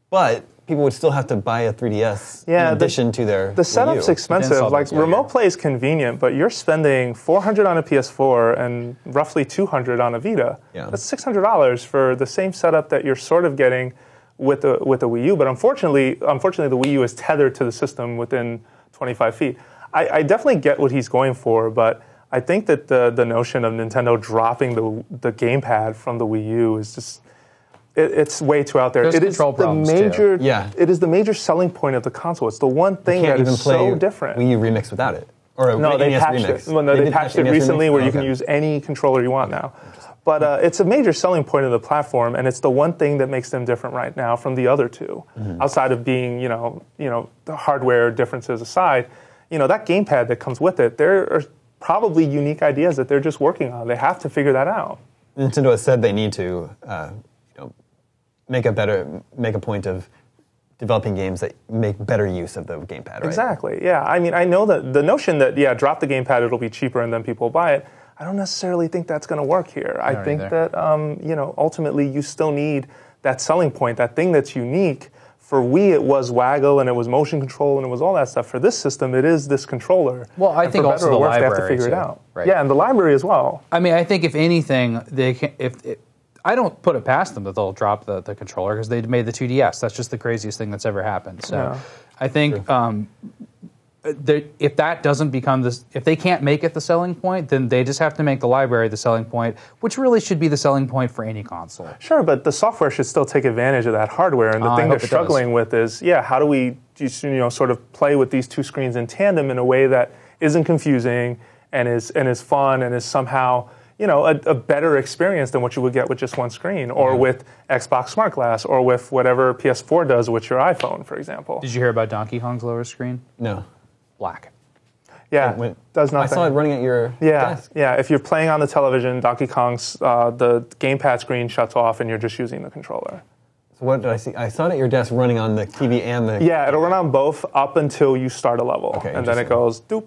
Speaker 1: But people would still have to buy a 3DS in addition to their
Speaker 3: The setup's
Speaker 1: Wii U.
Speaker 3: expensive. Like remote play is convenient, but you're spending $400 on a PS4 and roughly $200 on a Vita.
Speaker 1: Yeah.
Speaker 3: That's $600 for the same setup that you're sort of getting with the Wii U. But unfortunately, the Wii U is tethered to the system within 25 feet. I definitely get what he's going for, but I think that the notion of Nintendo dropping the gamepad from the Wii U is just it's way too out there.
Speaker 2: There's
Speaker 3: It is
Speaker 2: control
Speaker 3: the
Speaker 2: problems,
Speaker 3: major.
Speaker 2: too.
Speaker 1: Yeah.
Speaker 3: It is the major selling point of the console. It's the one thing
Speaker 1: Can't
Speaker 3: that
Speaker 1: even
Speaker 3: is
Speaker 1: play
Speaker 3: so different.
Speaker 1: Wii U Remix without it. Or
Speaker 3: No, they
Speaker 1: NES
Speaker 3: patched
Speaker 1: Remix.
Speaker 3: it. Well, no, they
Speaker 1: did
Speaker 3: patched it
Speaker 1: NES
Speaker 3: recently
Speaker 1: Remix?
Speaker 3: where
Speaker 1: Oh,
Speaker 3: you can
Speaker 1: okay.
Speaker 3: use any controller you want now. But it's a major selling point of the platform, and it's the one thing that makes them different right now from the other two. Outside of being, the hardware differences aside, that gamepad that comes with it, there are probably unique ideas that they're just working on. They have to figure that out.
Speaker 1: Nintendo has said they need to make a point of developing games that make better use of the gamepad, right?
Speaker 3: Exactly, yeah. I mean, I know that the notion that, drop the gamepad, it'll be cheaper, and then people will buy it, I don't necessarily think that's going to work here. I think that, ultimately you still need that selling point, that thing that's unique. For Wii, it was waggle, and it was motion control, and it was all that stuff. For this system, it is this controller.
Speaker 2: Well, I think also the
Speaker 3: worse, they have to
Speaker 2: library,
Speaker 3: figure it
Speaker 2: too,
Speaker 3: out.
Speaker 2: right?
Speaker 3: Yeah, and the library as well.
Speaker 2: I mean, I think if anything, they can. I don't put it past them that they'll drop the controller because they made the 2DS. That's just the craziest thing that's ever happened. So,
Speaker 3: Yeah.
Speaker 2: I think if that doesn't become this, if they can't make it the selling point, then they just have to make the library the selling point, which really should be the selling point for any console.
Speaker 3: Sure, but the software should still take advantage of that hardware. And the thing they're struggling with is, how do we sort of play with these two screens in tandem in a way that isn't confusing and is fun and is somehow a better experience than what you would get with just one screen, or with Xbox Smart Glass, or with whatever PS4 does with your iPhone, for example.
Speaker 2: Did you hear about Donkey Kong's lower screen?
Speaker 1: No.
Speaker 2: Black.
Speaker 3: Yeah, does nothing.
Speaker 1: I saw it running at your desk.
Speaker 3: Yeah, if you're playing on the television, Donkey Kong's, the gamepad screen shuts off and you're just using the controller.
Speaker 1: So what did I see? I saw it at your desk running on the TV and the...
Speaker 3: Yeah, it'll run on both up until you start a level.
Speaker 1: Okay,
Speaker 3: and then it goes, doop,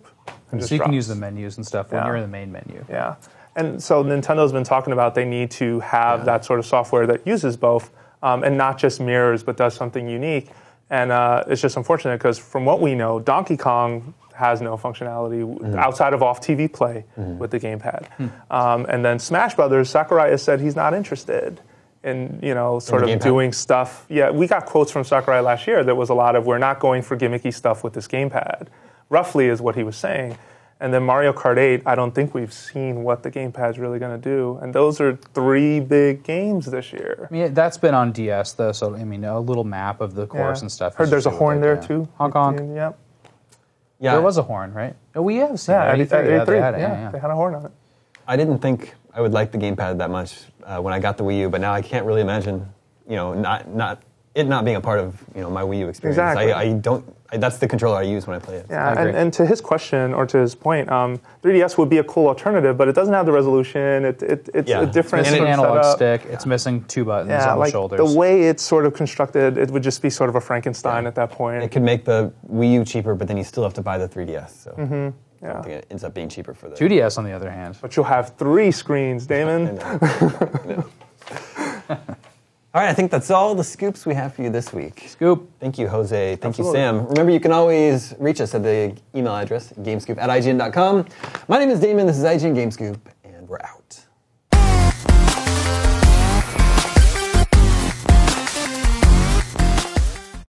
Speaker 3: and
Speaker 2: So
Speaker 3: just
Speaker 2: you can
Speaker 3: drops.
Speaker 2: use the menus and stuff when you're in the main menu.
Speaker 3: Yeah. And so Nintendo's been talking about they need to have that sort of software that uses both and not just mirrors, but does something unique. And it's just unfortunate because from what we know, Donkey Kong has no functionality outside of off-TV play with the gamepad. And then Smash Brothers, Sakurai has said he's not interested in, sort of doing stuff. Yeah, we got quotes from Sakurai last year that was a lot of, we're not going for gimmicky stuff with this gamepad, roughly is what he was saying. And then Mario Kart 8, I don't think we've seen what the gamepad's really going to do. And those are 3 big games this year.
Speaker 2: I mean, that's been on DS, though, so, I mean, a little map of the course and stuff.
Speaker 3: Heard there's a horn there, too.
Speaker 2: Honk, honk.
Speaker 3: Yep.
Speaker 1: Yeah.
Speaker 2: There was a horn, right? Oh, we have seen
Speaker 3: Yeah,
Speaker 2: it.
Speaker 3: at
Speaker 2: 83,
Speaker 3: E3,
Speaker 2: they had it, yeah.
Speaker 3: they had a horn on it.
Speaker 1: I didn't think I would like the gamepad that much when I got the Wii U, but now I can't really imagine, it not being a part of my Wii U experience.
Speaker 3: Exactly.
Speaker 1: That's the controller I use when I play it.
Speaker 3: Yeah, and to his question, or to his point, 3DS would be a cool alternative, but it doesn't have the resolution. It's a different
Speaker 2: It's missing
Speaker 3: sort
Speaker 2: an
Speaker 3: of
Speaker 2: analog
Speaker 3: setup.
Speaker 2: stick. It's missing 2 buttons on the shoulders.
Speaker 3: The way it's sort of constructed, it would just be sort of a Frankenstein at that point.
Speaker 1: It could make the Wii U cheaper, but then you still have to buy the 3DS. So I
Speaker 3: Yeah.
Speaker 1: think it ends up being cheaper for the
Speaker 2: 2DS, on the other hand.
Speaker 3: But you'll have 3 screens, Damon.
Speaker 1: I know. All right, I think that's all the scoops we have for you this week.
Speaker 2: Scoop.
Speaker 1: Thank you, Jose. Thank
Speaker 3: Absolutely.
Speaker 1: you, Sam. Remember, you can always reach us at the email address, gamescoop@ign.com. My name is Damon. This is IGN Gamescoop, and we're out.